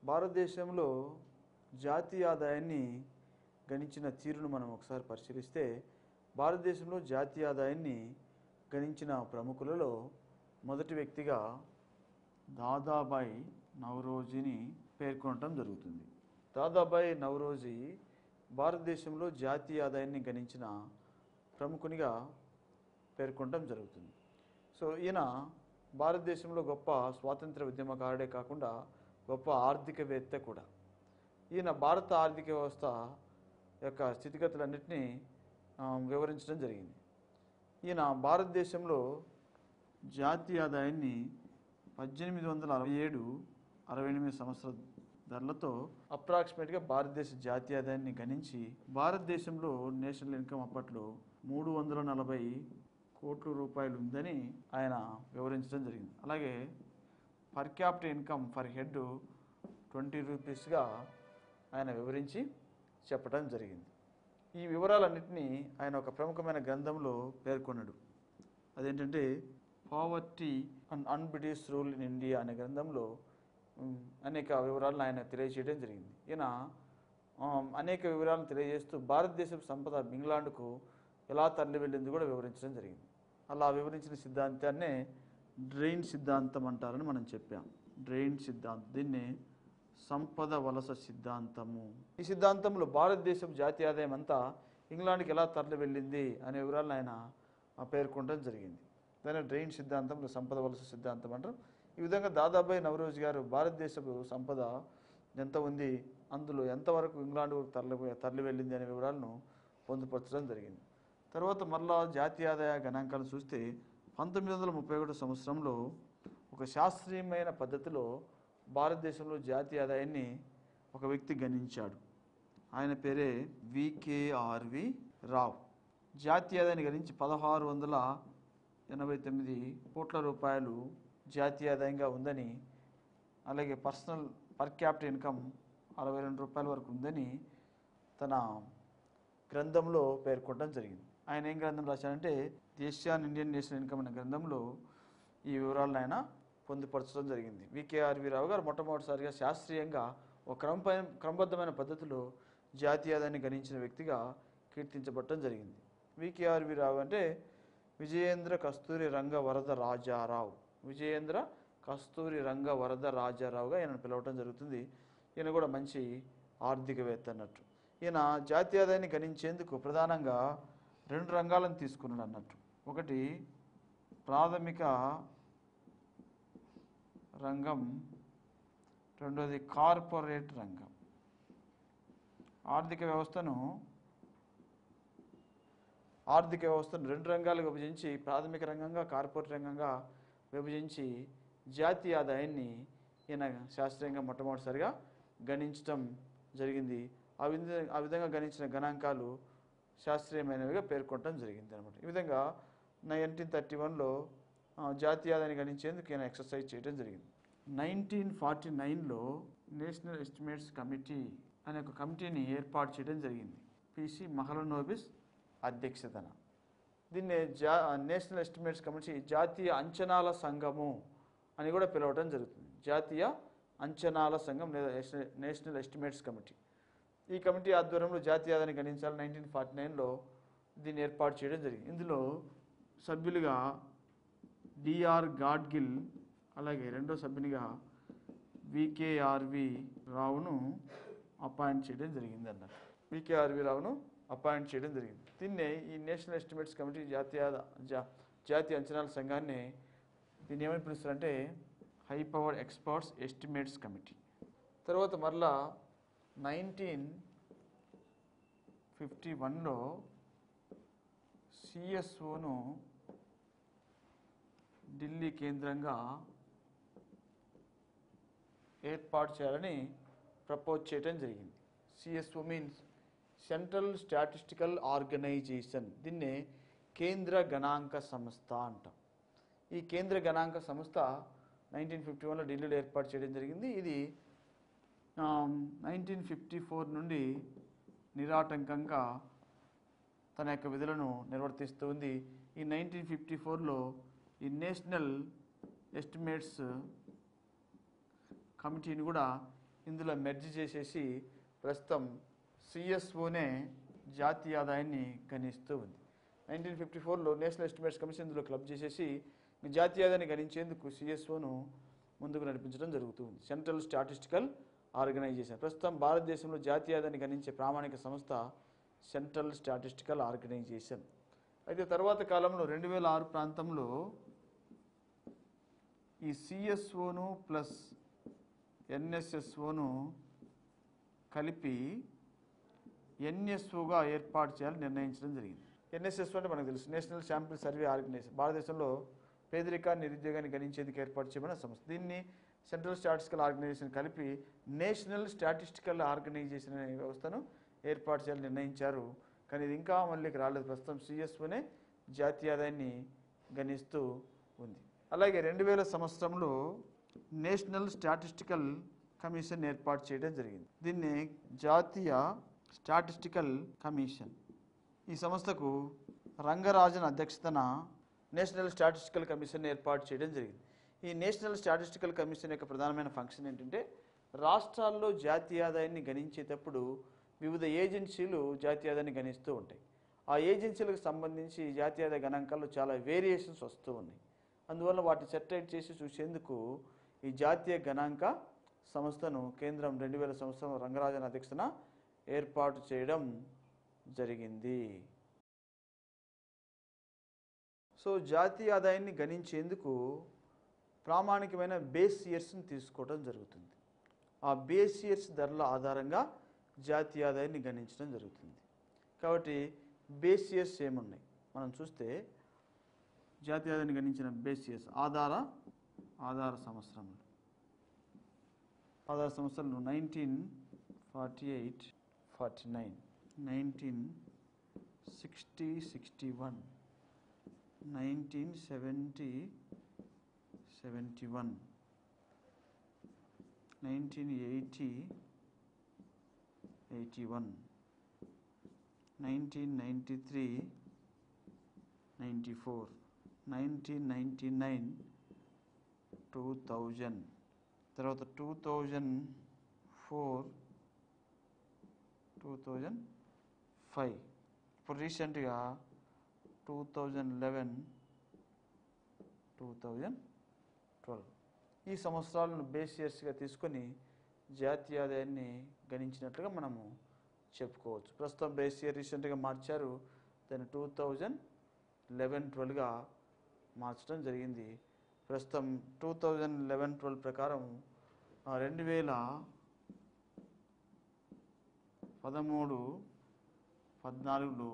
భారతదేశంలో జాతీయ ఆదాయాన్ని గణించిన తీరును మనం ఒకసారి పరిశీలిస్తే భారతదేశంలో జాతీయ ఆదాయాన్ని గణించిన ప్రముఖులలో మొదటి వ్యక్తిగా దాదాబాయి నౌరోజీని పేర్కొనడం జరుగుతుంది. దాదాబాయి నౌరోజీ భారతదేశంలో జాతీయ ఆదాయాన్ని గణించిన ప్రముఖునిగా పేర్కొనడం జరుగుతుంది. సో ఈయన భారతదేశంలో గొప్ప స్వాతంత్ర ఉద్యమకారుడే కాకుండా గొప్ప ఆర్థికవేత్త కూడా. ఈయన భారత ఆర్థిక వ్యవస్థ యొక్క స్థితిగతులన్నింటినీ వివరించడం జరిగింది. ఈయన భారతదేశంలో జాతీయ ఆదాయాన్ని 1867-68 సంవత్సరాల ధరలతో అప్రాక్సిమేట్గా భారతదేశ జాతీయ ఆదాయాన్ని గణించి భారతదేశంలో నేషనల్ ఇన్కమ్ అప్పట్లో 340 కోట్ల రూపాయలు ఉందని ఆయన వివరించడం జరిగింది. అలాగే per capital income for head 20 రూపీస్గా ఆయన వివరించి చెప్పడం జరిగింది. ఈ వివరాలన్నింటినీ ఆయన ఒక ప్రముఖమైన గ్రంథంలో పేర్కొన్నాడు. అదేంటంటే poverty and un-British rule in India అనే గ్రంథంలో అనేక వివరాలను ఆయన తెలియజేయడం జరిగింది. ఈయన అనేక వివరాలను తెలియజేస్తూ భారతదేశపు సంపద ఇంగ్లాండ్కు ఎలా తరలి వెళ్ళింది కూడా వివరించడం జరిగింది. అలా వివరించిన సిద్ధాంతాన్నే డ్రెయిన్ సిద్ధాంతం అంటారని మనం చెప్పాం. డ్రెయిన్ సిద్ధాంతం, దీన్ని సంపద వలస సిద్ధాంతము. ఈ సిద్ధాంతంలో భారతదేశపు జాతీయ ఆదాయం అంతా ఇంగ్లాండ్కి ఎలా తరలి వెళ్ళింది అనే వివరాలను ఆయన పేర్కొనడం జరిగింది. దాని డ్రెయిన్ సిద్ధాంతం, సంపద వలస సిద్ధాంతం అంటారు. ఈ విధంగా దాదాబాయి నవరోజీ గారు భారతదేశపు సంపద ఎంత ఉంది, అందులో ఎంతవరకు ఇంగ్లాండ్ తరలి వెళ్ళింది అనే వివరాలను పొందుపరచడం జరిగింది. తర్వాత మరలా జాతీయ ఆదాయ గణాంకాలను చూస్తే 1931 సంవత్సరంలో ఒక శాస్త్రీయమైన పద్ధతిలో భారతదేశంలో జాతీయ ఆదాయాన్ని ఒక వ్యక్తి గణించాడు. ఆయన పేరే వికేఆర్వి రావ్. జాతీయ ఆదాయాన్ని గణించి 1689 కోట్ల రూపాయలు జాతీయ ఆదాయంగా ఉందని, అలాగే పర్ క్యాపిటల్ ఇన్కమ్ 62 రూపాయల వరకు ఉందని తన గ్రంథంలో పేర్కొనడం జరిగింది. ఆయన ఏం గ్రంథం రాశారంటే ఏషియన్ ఇండియన్ నేషనల్ ఇన్కమ్ అనే గ్రంథంలో ఈ వివరాలను ఆయన పొందుపరచడం జరిగింది. వికేఆర్వి రావు గారు మొట్టమొదటిసారిగా శాస్త్రీయంగా ఒక క్రమబద్ధమైన పద్ధతిలో జాతీయ ఆదాయాన్ని గణించిన వ్యక్తిగా కీర్తించబడటం జరిగింది. వికేఆర్వి రావు అంటే విజయేంద్ర కస్తూరి రంగ వరద రాజారావు. విజయేంద్ర కస్తూరి రంగ వరద రాజారావుగా ఈయనను పిలవటం జరుగుతుంది. ఈయన కూడా మంచి ఆర్థికవేత్త అన్నట్టు. ఈయన జాతీయ ఆదాయాన్ని గణించేందుకు ప్రధానంగా 2 రంగాలను తీసుకున్నాడు అన్నట్టు. ఒకటి ప్రాథమిక రంగం, రెండోది కార్పొరేట్ రంగం. ఆర్థిక వ్యవస్థను 2 రంగాలుగా విభజించి ప్రాథమిక రంగంగా, కార్పొరేట్ రంగంగా విభజించి జాతీయ ఆదాయాన్ని ఈయన శాస్త్రీయంగా మొట్టమొదటిసారిగా గణించడం జరిగింది. ఆ విధంగా గణించిన గణాంకాలు శాస్త్రీయమైనవిగా పేర్కొనడం జరిగింది అనమాట. ఈ విధంగా 1931లో జాతీయ ఆదాయాన్ని గణించేందుకు ఈయన ఎక్సర్సైజ్ చేయడం జరిగింది. 1949లో నేషనల్ ఎస్టిమేట్స్ కమిటీ అనే ఒక కమిటీని ఏర్పాటు చేయడం జరిగింది. పిసి మహలనోబిస్ అధ్యక్షతన. దీన్ని నేషనల్ ఎస్టిమేట్స్ కమిటీ జాతీయ అంచనాల సంఘము అని కూడా పిలవడం జరుగుతుంది. జాతీయ అంచనాల సంఘం లేదా నేషనల్ ఎస్టిమేట్స్ కమిటీ. ఈ కమిటీ ఆధ్వర్యంలో జాతీయ ఆదాయాన్ని గణించాలని 1949లో దీన్ని ఏర్పాటు చేయడం జరిగింది. ఇందులో సభ్యులుగా డిఆర్ గాడ్గిల్, అలాగే రెండో సభ్యునిగా వికేఆర్వి రావును అపాయింట్ చేయడం జరిగింది అన్నట్టు. వికేఆర్వి రావును అపాయింట్ చేయడం జరిగింది. దీన్నే ఈ నేషనల్ ఎస్టిమేట్స్ కమిటీ జాతీయ అంచనాల సంఘాన్ని దీన్ని ఏమని పిలుస్తారంటే high powered experts estimates committee. తర్వాత మరలా 1951లో సిఎస్ఓను ఢిల్లీ కేంద్రంగా ఏర్పాటు చేయాలని ప్రపోజ్ చేయడం జరిగింది. CSO means central statistical organisation. దీన్నే కేంద్ర గణాంక సంస్థ అంటాం. ఈ కేంద్ర గణాంక సంస్థ 1951లో ఢిల్లీలో ఏర్పాటు చేయడం జరిగింది. ఇది 1954 నుండి నిరాటంకంగా తన యొక్క విధులను నిర్వర్తిస్తూ ఉంది. ఈ 1954లో ఈ నేషనల్ ఎస్టిమేట్స్ కమిటీని కూడా ఇందులో మెర్జ్ చేసేసి ప్రస్తుతం సిఎస్ఓనే జాతీయ ఆదాయాన్ని గణిస్తూ ఉంది. 1954లో నేషనల్ ఎస్టిమేట్స్ కమిషన్ ఇందులో క్లబ్ చేసేసి జాతీయ ఆదాయాన్ని గణించేందుకు సిఎస్ఓను ముందుకు నడిపించడం జరుగుతుంది. Central statistical organisation. ప్రస్తుతం భారతదేశంలో జాతీయ ఆదాయాన్ని గణించే ప్రామాణిక సంస్థ సెంట్రల్ స్టాటిస్టికల్ ఆర్గనైజేషన్. అయితే తర్వాత కాలంలో 2006 ప్రాంతంలో ఈ సిఎస్ఓను ప్లస్ ఎన్ఎస్ఎస్ఓను కలిపి ఎన్ఎస్ఓగా ఏర్పాటు చేయాలని నిర్ణయించడం జరిగింది. ఎన్ఎస్ఎస్ఓ అంటే మనకు తెలుసు, నేషనల్ శాంపిల్ సర్వే ఆర్గనైజేషన్. భారతదేశంలో పేదరికాన్ని, నిరుద్యోగాన్ని గణించేందుకు ఏర్పాటు చేయబడిన సంస్థ. దీన్ని సెంట్రల్ స్టాటిస్టికల్ ఆర్గనైజేషన్ కలిపి నేషనల్ స్టాటిస్టికల్ ఆర్గనైజేషన్ అనే వ్యవస్థను ఏర్పాటు చేయాలని నిర్ణయించారు. కానీ ఇది ఇంకా మళ్ళీకి రాలేదు. ప్రస్తుతం సిఎస్ఓనే జాతీయ ఆదాయాన్ని గణిస్తూ ఉంది. అలాగే 2000 సంవత్సరంలో నేషనల్ స్టాటిస్టికల్ కమిషన్ ఏర్పాటు చేయడం జరిగింది. దీన్ని జాతీయ స్టాటిస్టికల్ కమిషన్. ఈ సంస్థకు రంగరాజన్ అధ్యక్షతన నేషనల్ స్టాటిస్టికల్ కమిషన్ ఏర్పాటు చేయడం జరిగింది. ఈ నేషనల్ స్టాటిస్టికల్ కమిషన్ యొక్క ప్రధానమైన ఫంక్షన్ ఏంటంటే రాష్ట్రాల్లో జాతీయ ఆదాయాన్ని గణించేటప్పుడు వివిధ ఏజెన్సీలు జాతీయ ఆదాయాన్ని గణిస్తూ ఉంటాయి. ఆ ఏజెన్సీలకు సంబంధించి జాతీయ ఆదాయ గణాంకాల్లో చాలా వేరియేషన్స్ వస్తూ ఉన్నాయి. అందువల్ల వాటిని సెటరేట్ చేసి చూసేందుకు ఈ జాతీయ గణాంక సంస్థను కేంద్రం 2000 సంవత్సరం రంగరాజన్ అధ్యక్షతన ఏర్పాటు చేయడం జరిగింది. సో జాతీయ ఆదాయాన్ని గణించేందుకు ప్రామాణికమైన బేస్ ఇయర్స్ని తీసుకోవడం జరుగుతుంది. ఆ బేస్ ఇయర్స్ ధరల ఆధారంగా జాతీయ ఆదాయాన్ని గణించడం జరుగుతుంది. కాబట్టి బేస్ ఇయర్స్ ఏమున్నాయి మనం చూస్తే, జాతీయ ఆదాయాన్ని గణించిన బేస్ ఇయర్స్ ఆధార సంవత్సరములు 1948, 49, 1960, 61, 1970, 71, 1980, 81, 1993, 94, 1999, 2000, తర్వాత 2004, 2005, ఇప్పుడు రీసెంట్గా 2011, 2012 ఈ సంవత్సరాలను బేస్ ఇయర్స్గా తీసుకొని జాతీయ ఆదాయాన్ని గణించినట్లుగా మనము చెప్పుకోవచ్చు. ప్రస్తుతం బేస్ ఇయర్ రీసెంట్గా మార్చారు, దాన్ని 2011-12గా మార్చడం జరిగింది. ప్రస్తుతం 2011-12 ప్రకారం 2013-14లో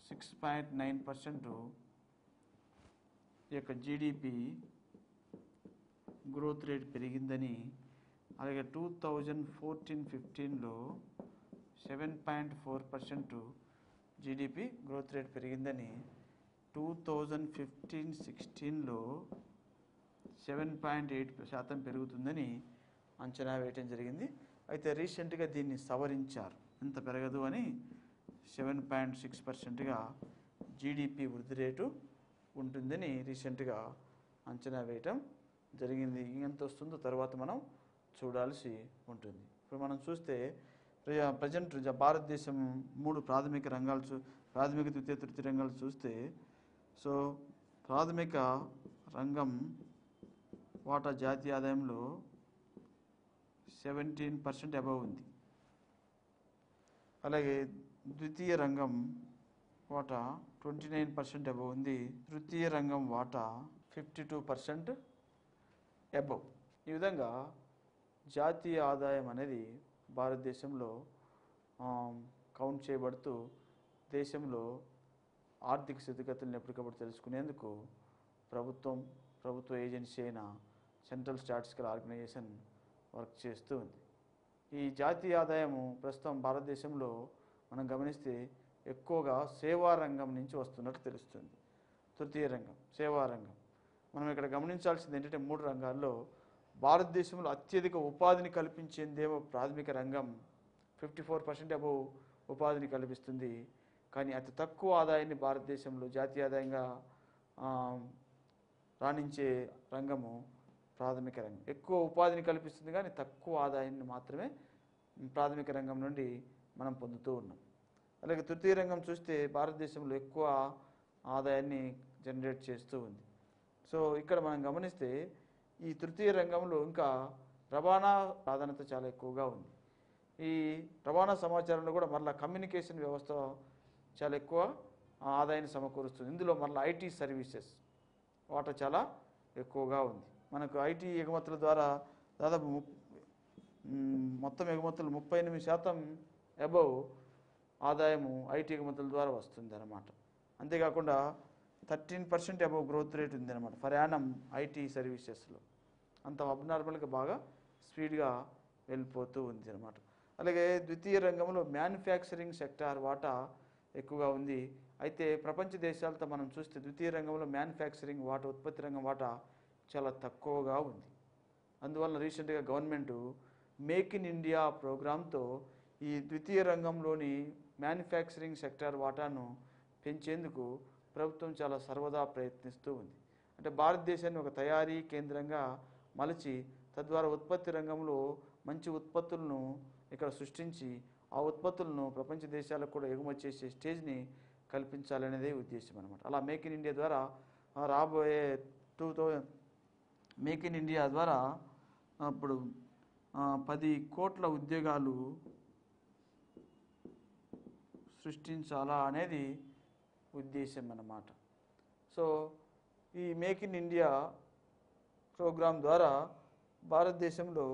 6.9% ఈ యొక్క జీడిపి గ్రోత్ రేట్ పెరిగిందని, అలాగే 2014-15లో 7.4% జీడిపి గ్రోత్ రేట్ పెరిగిందని, 2015-16లో 7.8% పెరుగుతుందని అంచనా వేయటం జరిగింది. అయితే రీసెంట్గా దీన్ని సవరించారు, ఎంత పెరగదు అని 7.6%గా జీడిపి వృద్ధి రేటు ఉంటుందని రీసెంట్గా అంచనా వేయటం జరిగింది. ఎంత వస్తుందో తర్వాత మనం చూడాల్సి ఉంటుంది. ఇప్పుడు మనం చూస్తే ప్రజెంట్ భారతదేశం 3 ప్రాథమిక రంగాలు ప్రాథమిక, ద్వితీయ, తృతీయ రంగాలు చూస్తే, సో ప్రాథమిక రంగం వాటా జాతీయ ఆదాయంలో 17% అబవ్ ఉంది. అలాగే ద్వితీయ రంగం వాటా 29% అబవ్ ఉంది. తృతీయ రంగం వాటా 52% అబవ్. ఈ విధంగా జాతీయ ఆదాయం అనేది భారతదేశంలో కౌంట్ చేయబడుతూ దేశంలో ఆర్థిక స్థితిగతులను ఎప్పటికప్పుడు తెలుసుకునేందుకు ప్రభుత్వ ఏజెన్సీ అయిన సెంట్రల్ స్టాటిస్టికల్ ఆర్గనైజేషన్ వర్క్ చేస్తూ ఉంది. ఈ జాతీయ ఆదాయము ప్రస్తుతం భారతదేశంలో మనం గమనిస్తే ఎక్కువగా సేవా రంగం నుంచి వస్తున్నట్టు తెలుస్తుంది. తృతీయ రంగం, సేవా రంగం. మనం ఇక్కడ గమనించాల్సింది ఏంటంటే 3 రంగాల్లో భారతదేశంలో అత్యధిక ఉపాధిని కల్పించేదేమో ప్రాథమిక రంగం, 54% అబవ్ ఉపాధిని కల్పిస్తుంది. కానీ అతి తక్కువ ఆదాయాన్ని భారతదేశంలో జాతీయ ఆదాయంగా రాణించే రంగము ప్రాథమిక రంగం ఎక్కువ ఉపాధిని కల్పిస్తుంది, కానీ తక్కువ ఆదాయాన్ని మాత్రమే ప్రాథమిక రంగం నుండి మనం పొందుతూ ఉన్నాం. అలాగే తృతీయ రంగం చూస్తే భారతదేశంలో ఎక్కువ ఆదాయాన్ని జనరేట్ చేస్తూ ఉంది. సో ఇక్కడ మనం గమనిస్తే ఈ తృతీయ రంగంలో ఇంకా రవాణా ప్రాధాన్యత చాలా ఎక్కువగా ఉంది. ఈ రవాణా సమాచారంలో కూడా మరలా కమ్యూనికేషన్ వ్యవస్థ చాలా ఎక్కువ ఆదాయాన్ని సమకూరుస్తుంది. ఇందులో మరలా ఐటీ సర్వీసెస్ వాటా చాలా ఎక్కువగా ఉంది. మనకు ఐటీ ఎగుమతుల ద్వారా దాదాపు మొత్తం ఎగుమతులు 38% అబవ్ ఆదాయము ఐటీ ఎగుమతుల ద్వారా వస్తుంది అన్నమాట. అంతేకాకుండా 13% అబవ్ గ్రోత్ రేట్ ఉంది అనమాట ఫర్ యానం ఐటీ సర్వీసెస్లో. అంత అబ్నార్మల్గా బాగా స్పీడ్గా వెళ్ళిపోతూ ఉంది అనమాట. అలాగే ద్వితీయ రంగంలో మ్యానుఫ్యాక్చరింగ్ సెక్టార్ వాటా ఎక్కువగా ఉంది. అయితే ప్రపంచ దేశాలతో మనం చూస్తే ద్వితీయ రంగంలో మ్యానుఫ్యాక్చరింగ్ వాటా, ఉత్పత్తి రంగం వాటా చాలా తక్కువగా ఉంది. అందువల్ల రీసెంట్గా గవర్నమెంటు మేక్ ఇన్ ఇండియా ప్రోగ్రాంతో ఈ ద్వితీయ రంగంలోని మ్యానుఫ్యాక్చరింగ్ సెక్టార్ వాటాను పెంచేందుకు ప్రభుత్వం చాలా సర్వదా ప్రయత్నిస్తూ ఉంది. అంటే భారతదేశాన్ని ఒక తయారీ కేంద్రంగా మలచి తద్వారా ఉత్పత్తి రంగంలో మంచి ఉత్పత్తులను ఇక్కడ సృష్టించి ఆ ఉత్పత్తులను ప్రపంచ దేశాలకు కూడా ఎగుమతి చేసే స్టేజ్ని కల్పించాలనేదే ఉద్దేశం అనమాట. అలా మేక్ ఇన్ ఇండియా ద్వారా రాబోయే మేక్ ఇన్ ఇండియా ద్వారా అప్పుడు 10 కోట్ల ఉద్యోగాలు సృష్టించాలా అనేది ఉద్దేశం అన్నమాట. సో ఈ మేక్ ఇన్ ఇండియా ప్రోగ్రాం ద్వారా భారతదేశంలో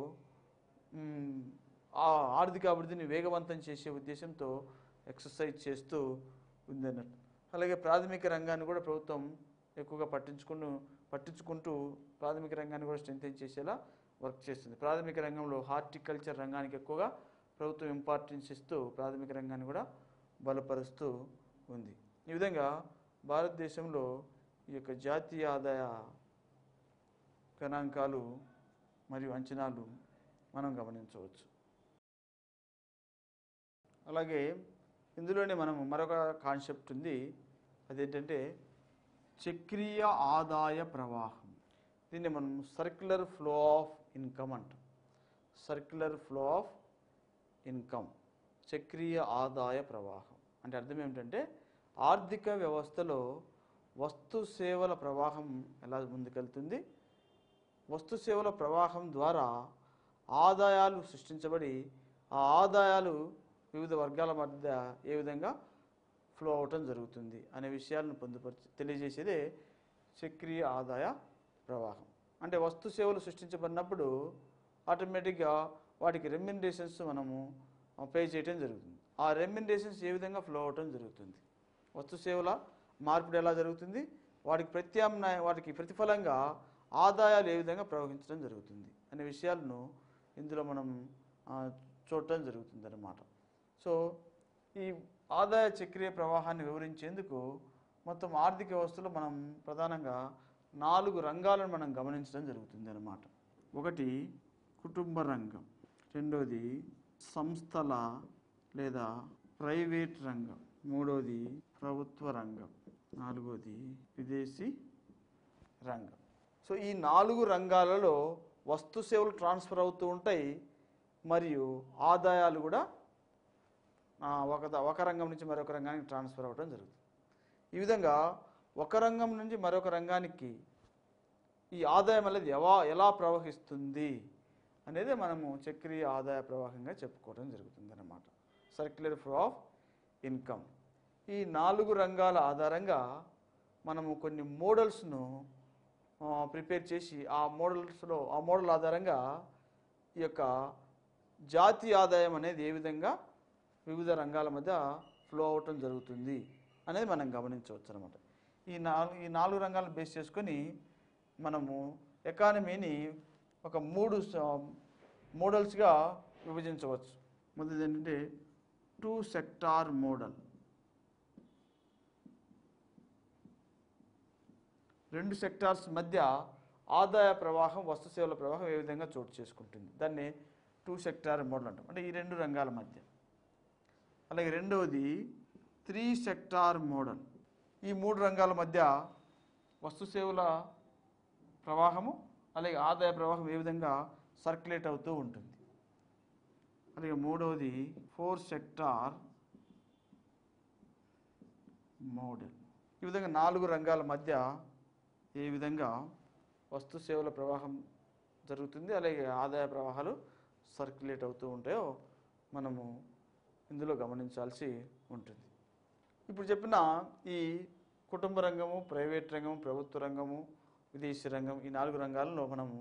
ఆర్థిక అభివృద్ధిని వేగవంతం చేసే ఉద్దేశంతో ఎక్సర్సైజ్ చేస్తూ ఉందన్నట్టు. అలాగే ప్రాథమిక రంగాన్ని కూడా ప్రభుత్వం ఎక్కువగా పట్టించుకుంటూ ప్రాథమిక రంగాన్ని కూడా స్ట్రెంథెన్ చేసేలా వర్క్ చేస్తుంది. ప్రాథమిక రంగంలో హార్టికల్చర్ రంగానికి ఎక్కువగా ప్రభుత్వం ఇంపార్టెన్స్ ఇస్తూ ప్రాథమిక రంగాన్ని కూడా బలపరుస్తూ ఉంది. ఈ విధంగా భారతదేశంలో ఈ యొక్క జాతీయ ఆదాయ గణాంకాలు మరియు అంచనాలు మనం గమనించవచ్చు. అలాగే ఇందులోనే మనం మరొక కాన్సెప్ట్ ఉంది, అదేంటంటే చక్రీయ ఆదాయ ప్రవాహం. దీన్ని మనం సర్క్యులర్ ఫ్లో ఆఫ్ ఇన్కమ్ అంటాం. సర్క్యులర్ ఫ్లో ఆఫ్ ఇన్కమ్, చక్రీయ ఆదాయ ప్రవాహం అంటే అర్థం ఏమిటంటే ఆర్థిక వ్యవస్థలో వస్తు సేవల ప్రవాహం ఎలా ముందుకెళ్తుంది, వస్తు సేవల ప్రవాహం ద్వారా ఆదాయాలు సృష్టించబడి ఆ ఆదాయాలు వివిధ వర్గాల మధ్య ఏ విధంగా ఫ్లో అవటం జరుగుతుంది అనే విషయాలను తెలియజేసేదే చక్రీయ ఆదాయ ప్రవాహం. అంటే వస్తు సేవలు సృష్టించబడినప్పుడు ఆటోమేటిక్గా వాటికి రెమ్యునరేషన్స్ మనము పే చేయడం జరుగుతుంది. ఆ రెమ్యునరేషన్స్ ఏ విధంగా ఫ్లో అవటం జరుగుతుంది, వస్తు సేవల మార్పిడి ఎలా జరుగుతుంది, వాటికి ప్రతిఫలంగా ఆదాయాలు ఏ విధంగా ప్రవహించడం జరుగుతుంది అనే విషయాలను ఇందులో మనం చూడటం జరుగుతుంది అన్నమాట. సో ఈ ఆదాయ చక్రీయ ప్రవాహాన్ని వివరించేందుకు మొత్తం ఆర్థిక వ్యవస్థలో మనం ప్రధానంగా 4 రంగాలను మనం గమనించడం జరుగుతుంది అన్నమాట. ఒకటి కుటుంబ రంగం, రెండోది సంస్థల లేదా ప్రైవేట్ రంగం, మూడోది ప్రభుత్వ రంగం, నాలుగోది విదేశీ రంగం. సో ఈ 4 రంగాలలో వస్తు సేవలు ట్రాన్స్ఫర్ అవుతూ ఉంటాయి మరియు ఆదాయాలు కూడా ఒక రంగం నుంచి మరొక రంగానికి ట్రాన్స్ఫర్ అవ్వడం జరుగుతుంది. ఈ విధంగా ఒక రంగం నుంచి మరొక రంగానికి ఈ ఆదాయం అనేది ఎలా ప్రవహిస్తుంది అనేది మనము చక్రీయ ఆదాయ ప్రవాహంగా చెప్పుకోవడం జరుగుతుంది అన్నమాట. Circular flow of income. ఈ 4 రంగాల ఆధారంగా మనము కొన్ని మోడల్స్ను ప్రిపేర్ చేసి ఆ మోడల్ ఆధారంగా ఈ యొక్క జాతీయ ఆదాయం అనేది ఏ విధంగా వివిధ రంగాల మధ్య ఫ్లో అవటం జరుగుతుంది అనేది మనం గమనించవచ్చు అనమాట. ఈ 4 రంగాలను బేస్ చేసుకొని మనము ఎకానమీని ఒక 3 మోడల్స్గా విభజించవచ్చు. మొదటిది ఏంటంటే 2 సెక్టార్ మోడల్. 2 సెక్టార్స్ మధ్య ఆదాయ ప్రవాహం, వస్తు సేవల ప్రవాహం ఏ విధంగా చోటు చేసుకుంటుంది, దాన్ని 2 సెక్టార్ మోడల్ అంటాం. అంటే ఈ 2 రంగాల మధ్య. అలాగే రెండవది 3 సెక్టార్ మోడల్. ఈ 3 రంగాల మధ్య వస్తు సేవల ప్రవాహము అలాగే ఆదాయ ప్రవాహం ఏ విధంగా సర్క్యులేట్ అవుతూ ఉంటుంది. అలాగే మూడవది 4 సెక్టార్ మోడల్. ఈ విధంగా 4 రంగాల మధ్య ఏ విధంగా వస్తు సేవల ప్రవాహం జరుగుతుంది, అలాగే ఆదాయ ప్రవాహాలు సర్క్యులేట్ అవుతూ ఉంటాయో మనము ఇందులో గమనించాల్సి ఉంటుంది. ఇప్పుడు చెప్పిన ఈ కుటుంబ రంగము, ప్రైవేట్ రంగము, ప్రభుత్వ రంగము, విదేశీ రంగం, ఈ 4 రంగాలలో మనము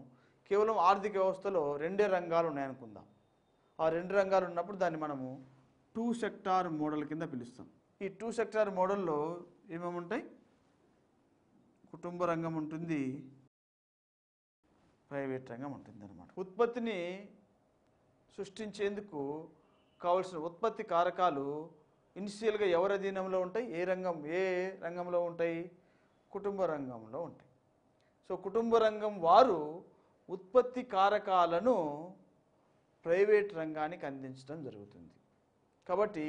కేవలం ఆర్థిక వ్యవస్థలో 2 రంగాలు ఉన్నాయనుకుందాం. ఆ 2 రంగాలు ఉన్నప్పుడు దాన్ని మనము 2 సెక్టార్ మోడల్ కింద పిలుస్తాం. ఈ 2 సెక్టార్ మోడల్లో ఏమేమి ఉంటాయి? కుటుంబ రంగం ఉంటుంది, ప్రైవేట్ రంగం ఉంటుంది అన్నమాట. ఉత్పత్తిని సృష్టించేందుకు కావలసిన ఉత్పత్తి కారకాలు ఇనిషియల్గా ఎవరి అధీనంలో ఉంటాయి? ఏ రంగంలో ఉంటాయి? కుటుంబ రంగంలో ఉంటాయి. సో కుటుంబ రంగం వారు ఉత్పత్తి కారకాలను ప్రైవేట్ రంగానికి అందించడం జరుగుతుంది. కాబట్టి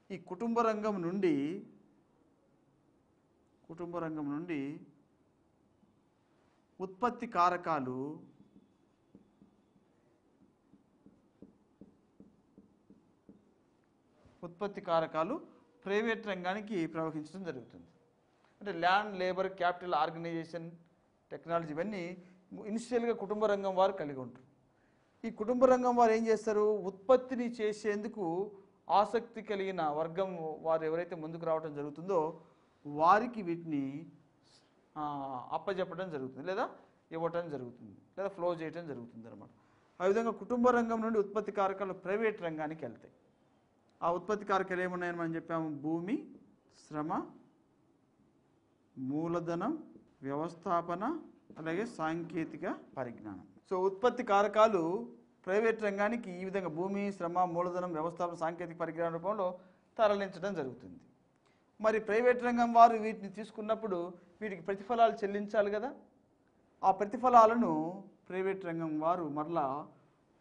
ఈ కుటుంబ రంగం నుండి ఉత్పత్తి కారకాలు ప్రైవేట్ రంగానికి ప్రవహించడం జరుగుతుంది. అంటే land, labour, capital, organisation, technology ఇవన్నీ ఇనిషియల్గా కుటుంబ రంగం వారు కలిగి ఉంటారు. ఈ కుటుంబ రంగం వారు ఏం చేస్తారు? ఉత్పత్తిని చేసేందుకు ఆసక్తి కలిగిన వర్గం వారు ఎవరైతే ముందుకు రావడం జరుగుతుందో వారికి వీటిని అప్పచెప్పడం జరుగుతుంది, లేదా ఇవ్వటం జరుగుతుంది, లేదా ఫ్లో చేయటం జరుగుతుంది అన్నమాట. ఆ విధంగా కుటుంబ రంగం నుండి ఉత్పత్తి కారకాలు ప్రైవేట్ రంగానికి వెళ్తాయి. ఆ ఉత్పత్తి కారకాలు ఏమున్నాయని మనం చెప్పాము? భూమి, శ్రమ, మూలధనం, వ్యవస్థాపన, అలాగే సాంకేతిక పరిజ్ఞానం. సో ఉత్పత్తి కారకాలు ప్రైవేట్ రంగానికి ఈ విధంగా భూమి, శ్రమ, మూలధనం, వ్యవస్థాపన, సాంకేతిక పరిజ్ఞానం రూపంలో తరలించడం జరుగుతుంది. మరి ప్రైవేట్ రంగం వారు వీటిని తీసుకున్నప్పుడు వీటికి ప్రతిఫలాలు చెల్లించాలి కదా. ఆ ప్రతిఫలాలను ప్రైవేట్ రంగం వారు మరలా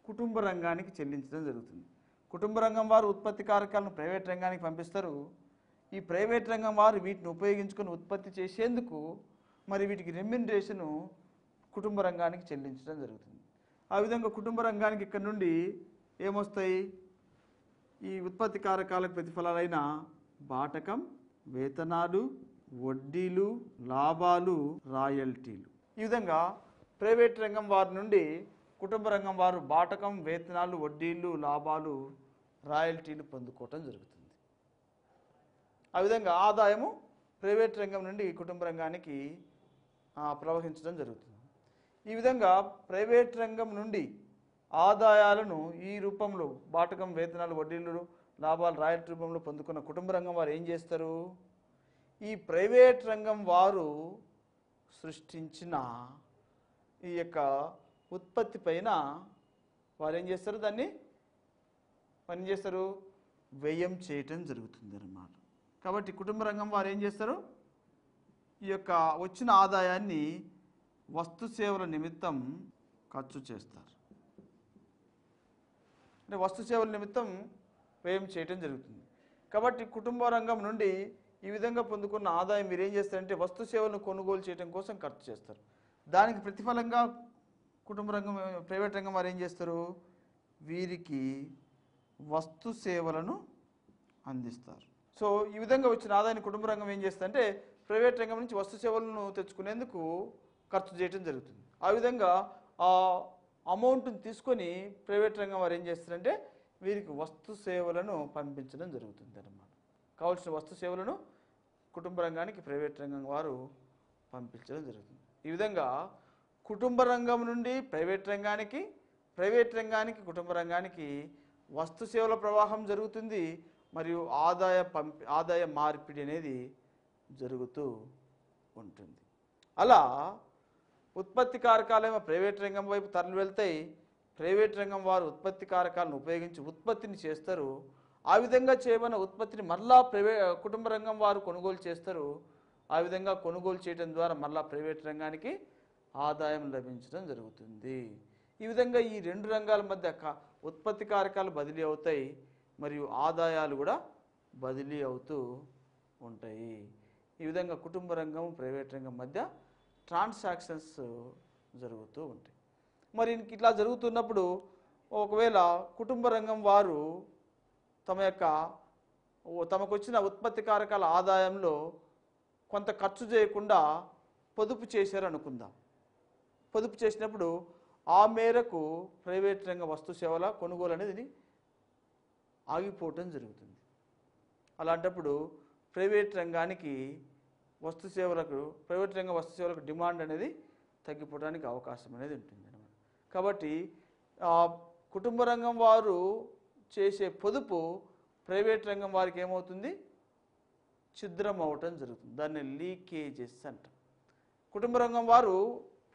కుటుంబ రంగానికి చెల్లించడం జరుగుతుంది. కుటుంబ రంగం వారు ఉత్పత్తి కారకాలను ప్రైవేట్ రంగానికి పంపిస్తారు. ఈ ప్రైవేట్ రంగం వారు వీటిని ఉపయోగించుకొని ఉత్పత్తి చేసేందుకు మరి వీటికి రెమ్యునరేషను కుటుంబ రంగానికి చెల్లించడం జరుగుతుంది. ఆ విధంగా కుటుంబ రంగానికి ఇక్కడ నుండి ఏమొస్తాయి? ఈ ఉత్పత్తి కారకాలకు ప్రతిఫలాలైన బాటకం, వేతనాలు, వడ్డీలు, లాభాలు, రాయల్టీలు. ఈ విధంగా ప్రైవేట్ రంగం వారి నుండి కుటుంబ రంగం వారు బాటకం, వేతనాలు, వడ్డీలు, లాభాలు, రాయల్టీలు పొందుకోవటం జరుగుతుంది. ఆ విధంగా ఆదాయము ప్రైవేట్ రంగం నుండి కుటుంబ రంగానికి ప్రవహించడం జరుగుతుంది. ఈ విధంగా ప్రైవేట్ రంగం నుండి ఆదాయాలను ఈ రూపంలో బాటకం, వేతనాలు, వడ్డీలు, లాభాలు, రాయల్టీ రూపంలో పొందుకున్న కుటుంబ రంగం వారు ఏం చేస్తారు? ఈ ప్రైవేట్ రంగం వారు సృష్టించిన ఈ యొక్క ఉత్పత్తి పైన వారు ఏం చేస్తారు? దాన్ని వ్యయం చేయటం జరుగుతుంది అన్నమాట. కాబట్టి కుటుంబ రంగం వారు ఏం చేస్తారు? ఈ యొక్క వచ్చిన ఆదాయాన్ని వస్తు సేవల నిమిత్తం ఖర్చు చేస్తారు. అంటే వస్తు సేవల నిమిత్తం వ్యయం చేయటం జరుగుతుంది. కాబట్టి కుటుంబ రంగం నుండి ఈ విధంగా పొందుకున్న ఆదాయం మీరు ఏం చేస్తారంటే వస్తు సేవలను కొనుగోలు చేయడం కోసం ఖర్చు చేస్తారు. దానికి ప్రతిఫలంగా ప్రైవేట్ రంగం వారు ఏం చేస్తారు? వీరికి వస్తు సేవలను అందిస్తారు. సో ఈ విధంగా వచ్చిన ఆదాయాన్ని కుటుంబ రంగం ఏం చేస్తుందంటే ప్రైవేట్ రంగం నుంచి వస్తు సేవలను తెచ్చుకునేందుకు ఖర్చు చేయడం జరుగుతుంది. ఆ విధంగా ఆ అమౌంట్ని తీసుకొని ప్రైవేట్ రంగం వారు ఏం చేస్తారంటే వీరికి వస్తు సేవలను పంపించడం జరుగుతుంది అన్నమాట. కావాల్సిన వస్తు సేవలను కుటుంబ రంగానికి ప్రైవేట్ రంగం వారు పంపించడం జరుగుతుంది. ఈ విధంగా కుటుంబ రంగం నుండి ప్రైవేట్ రంగానికి, ప్రైవేట్ రంగానికి కుటుంబ రంగానికి వస్తు సేవల ప్రవాహం జరుగుతుంది. మరియు ఆదాయ మార్పిడి అనేది జరుగుతూ ఉంటుంది. అలా ఉత్పత్తి కారకాలేమో ప్రైవేట్ రంగం వైపు తరలి వెళ్తాయి. ప్రైవేట్ రంగం వారు ఉత్పత్తి కారకాలను ఉపయోగించి ఉత్పత్తిని చేస్తారు. ఆ విధంగా చేయబడిన ఉత్పత్తిని మరలా కుటుంబ రంగం వారు కొనుగోలు చేస్తారు. ఆ విధంగా కొనుగోలు చేయడం ద్వారా మరలా ప్రైవేట్ రంగానికి ఆదాయం లభించడం జరుగుతుంది. ఈ విధంగా ఈ 2 రంగాల మధ్య ఉత్పత్తి కారకాలు బదిలీ అవుతాయి మరియు ఆదాయాలు కూడా బదిలీ అవుతూ ఉంటాయి. ఈ విధంగా కుటుంబ రంగం, ప్రైవేట్ రంగం మధ్య ట్రాన్సాక్షన్స్ జరుగుతూ ఉంటాయి. మరి ఇట్లా జరుగుతున్నప్పుడు ఒకవేళ కుటుంబ రంగం వారు తమకు వచ్చిన ఉత్పత్తి కారకాల ఆదాయంలో కొంత ఖర్చు చేయకుండా పొదుపు చేశారు అనుకుందాం. పొదుపు చేసినప్పుడు ఆ మేరకు ప్రైవేట్ రంగ వస్తు సేవల కొనుగోలు అనేది ఆగిపోవటం జరుగుతుంది. అలాంటప్పుడు ప్రైవేట్ రంగ వస్తు సేవలకు డిమాండ్ అనేది తగ్గిపోవడానికి అవకాశం అనేది ఉంటుంది అన్నమాట. కాబట్టి కుటుంబ రంగం వారు చేసే పొదుపు ప్రైవేట్ రంగం వారికి ఏమవుతుంది, ఛిద్రం అవటం జరుగుతుంది. దాన్ని లీకేజెస్ అంటాం. కుటుంబ రంగం వారు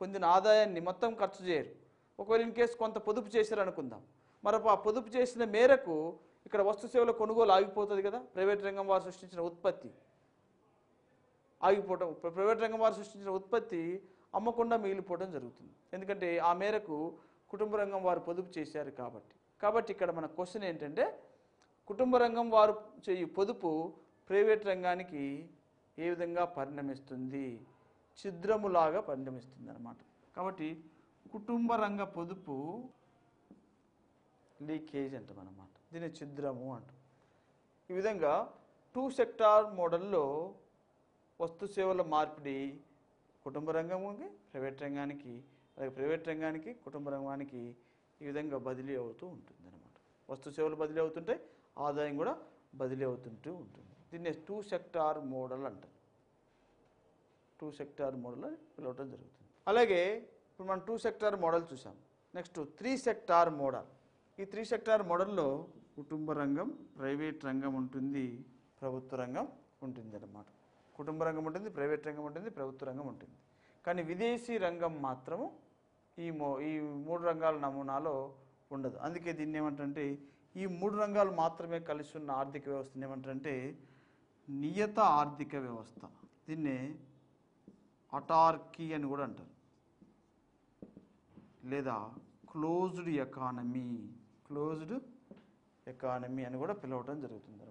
పొందిన ఆదాయాన్ని మొత్తం ఖర్చు చేయరు. ఒకవేళ ఇన్ కేసు కొంత పొదుపు చేశారు అనుకుందాం. మరి ఆ పొదుపు చేసిన మేరకు ఇక్కడ వస్తు సేవల కొనుగోలు ఆగిపోతుంది కదా. ప్రైవేట్ రంగం వారు సృష్టించిన ఉత్పత్తి ఆగిపోవటం, ప్రైవేట్ రంగం వారు సృష్టించిన ఉత్పత్తి అమ్మకుండా మిగిలిపోవడం జరుగుతుంది. ఎందుకంటే ఆ మేరకు కుటుంబ రంగం వారు పొదుపు చేశారు కాబట్టి ఇక్కడ మన క్వశ్చన్ ఏంటంటే, కుటుంబ రంగం వారు చేయు పొదుపు ప్రైవేట్ రంగానికి ఏ విధంగా పరిణమిస్తుంది, ఛిద్రములాగా పరిణమిస్తుంది అన్నమాట. కాబట్టి కుటుంబ రంగ పొదుపు లీకేజ్ అంటాం అన్నమాట. దీన్ని ఛిద్రము అంటాం. ఈ విధంగా 2 సెక్టార్ మోడల్లో వస్తు సేవల మార్పిడి కుటుంబ రంగానికి ప్రైవేట్ రంగానికి, అలాగే ప్రైవేట్ రంగానికి కుటుంబ రంగానికి ఈ విధంగా బదిలీ అవుతూ ఉంటుంది అన్నమాట. వస్తు సేవలు బదిలీ అవుతుంటాయి, ఆదాయం కూడా బదిలీ అవుతుంటూ ఉంటుంది. దీన్ని 2 సెక్టార్ మోడల్ అంటారు. 2 సెక్టార్ మోడల్ అని పిలవటం జరుగుతుంది. అలాగే ఇప్పుడు మనం 2 సెక్టార్ మోడల్ చూసాం. Next 3 sector model. ఈ 3 సెక్టార్ మోడల్లో కుటుంబ రంగం, ప్రైవేట్ రంగం ఉంటుంది, ప్రభుత్వ రంగం ఉంటుంది అన్నమాట. కుటుంబ రంగం ఉంటుంది, ప్రైవేట్ రంగం ఉంటుంది, ప్రభుత్వ రంగం ఉంటుంది. కానీ విదేశీ రంగం మాత్రము ఈ 3 రంగాల నమూనాలో ఉండదు. అందుకే దీన్ని ఏమంటారంటే, ఈ 3 రంగాలు మాత్రమే కలిసి ఉన్న ఆర్థిక వ్యవస్థను ఏమంటారంటే నియత ఆర్థిక వ్యవస్థ. దీన్నే అటార్కీ అని కూడా అంటారు, లేదా క్లోజ్డ్ ఎకానమీ అని కూడా పిలవటం జరుగుతుంది.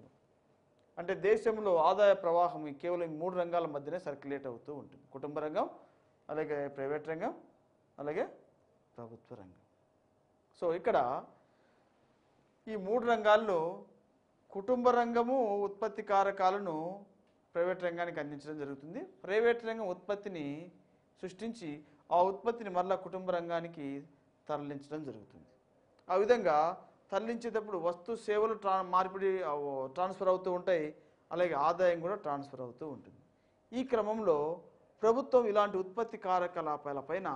అంటే దేశంలో ఆదాయ ప్రవాహం కేవలం ఈ 3 రంగాల మధ్యనే సర్క్యులేట్ అవుతూ ఉంటుంది. కుటుంబ రంగం, అలాగే ప్రైవేట్ రంగం, అలాగే ప్రభుత్వ రంగం. సో ఇక్కడ ఈ 3 రంగాల్లో కుటుంబ రంగము ఉత్పత్తి కారకాలను ప్రైవేట్ రంగానికి అందించడం జరుగుతుంది. ప్రైవేట్ రంగం ఉత్పత్తిని సృష్టించి ఆ ఉత్పత్తిని మరలా కుటుంబ రంగానికి తరలించడం జరుగుతుంది. ఆ విధంగా తరలించేటప్పుడు వస్తు సేవలు ట్రాన్స్ఫర్ అవుతూ ఉంటాయి, అలాగే ఆదాయం కూడా ట్రాన్స్ఫర్ అవుతూ ఉంటుంది. ఈ క్రమంలో ప్రభుత్వం ఇలాంటి ఉత్పత్తి కార్యకలాపాలపైన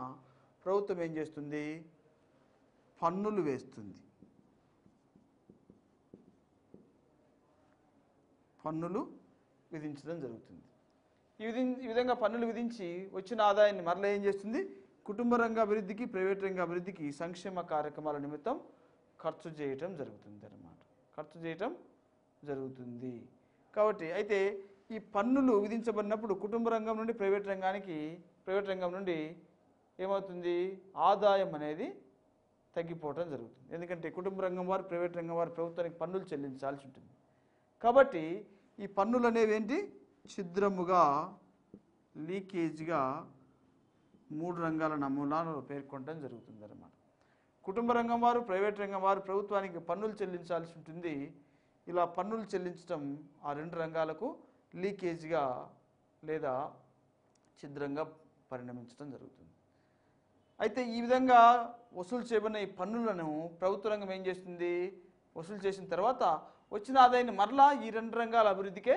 ప్రభుత్వం ఏం చేస్తుంది, పన్నులు వేస్తుంది. పన్నులు విధించడం జరుగుతుంది. ఈ విధంగా పన్నులు విధించి వచ్చిన ఆదాయాన్ని మరలా ఏం చేస్తుంది, కుటుంబ రంగ అభివృద్ధికి, ప్రైవేట్ రంగ అభివృద్ధికి సంక్షేమ కార్యక్రమాల నిమిత్తం ఖర్చు చేయటం జరుగుతుంది అన్నమాట. ఖర్చు చేయటం జరుగుతుంది. కాబట్టి అయితే ఈ పన్నులు విధించబడినప్పుడు కుటుంబ రంగం నుండి ప్రైవేట్ రంగం నుండి ఏమవుతుంది, ఆదాయం అనేది తగ్గిపోవటం జరుగుతుంది. ఎందుకంటే కుటుంబ రంగం వారు, ప్రైవేట్ రంగం వారు ప్రభుత్వానికి పన్నులు చెల్లించాల్సి ఉంటుంది. కాబట్టి ఈ పన్నులు అనేవి ఏంటి, ఛిద్రముగా, లీకేజ్గా 3 రంగాల నమూనాలు పేర్కొనడం జరుగుతుంది అన్నమాట. కుటుంబ రంగం వారు, ప్రైవేట్ రంగం వారు ప్రభుత్వానికి పన్నులు చెల్లించాల్సి ఉంటుంది. ఇలా పన్నులు చెల్లించడం ఆ 2 రంగాలకు లీకేజ్గా లేదా ఛిద్రంగా పరిణమించడం జరుగుతుంది. అయితే ఈ విధంగా వసూలు చేయబడిన ఈ పన్నులను ప్రభుత్వ రంగం ఏం చేస్తుంది, వసూలు చేసిన తర్వాత వచ్చిన ఆదాయాన్ని మరలా ఈ 2 రంగాల అభివృద్ధికే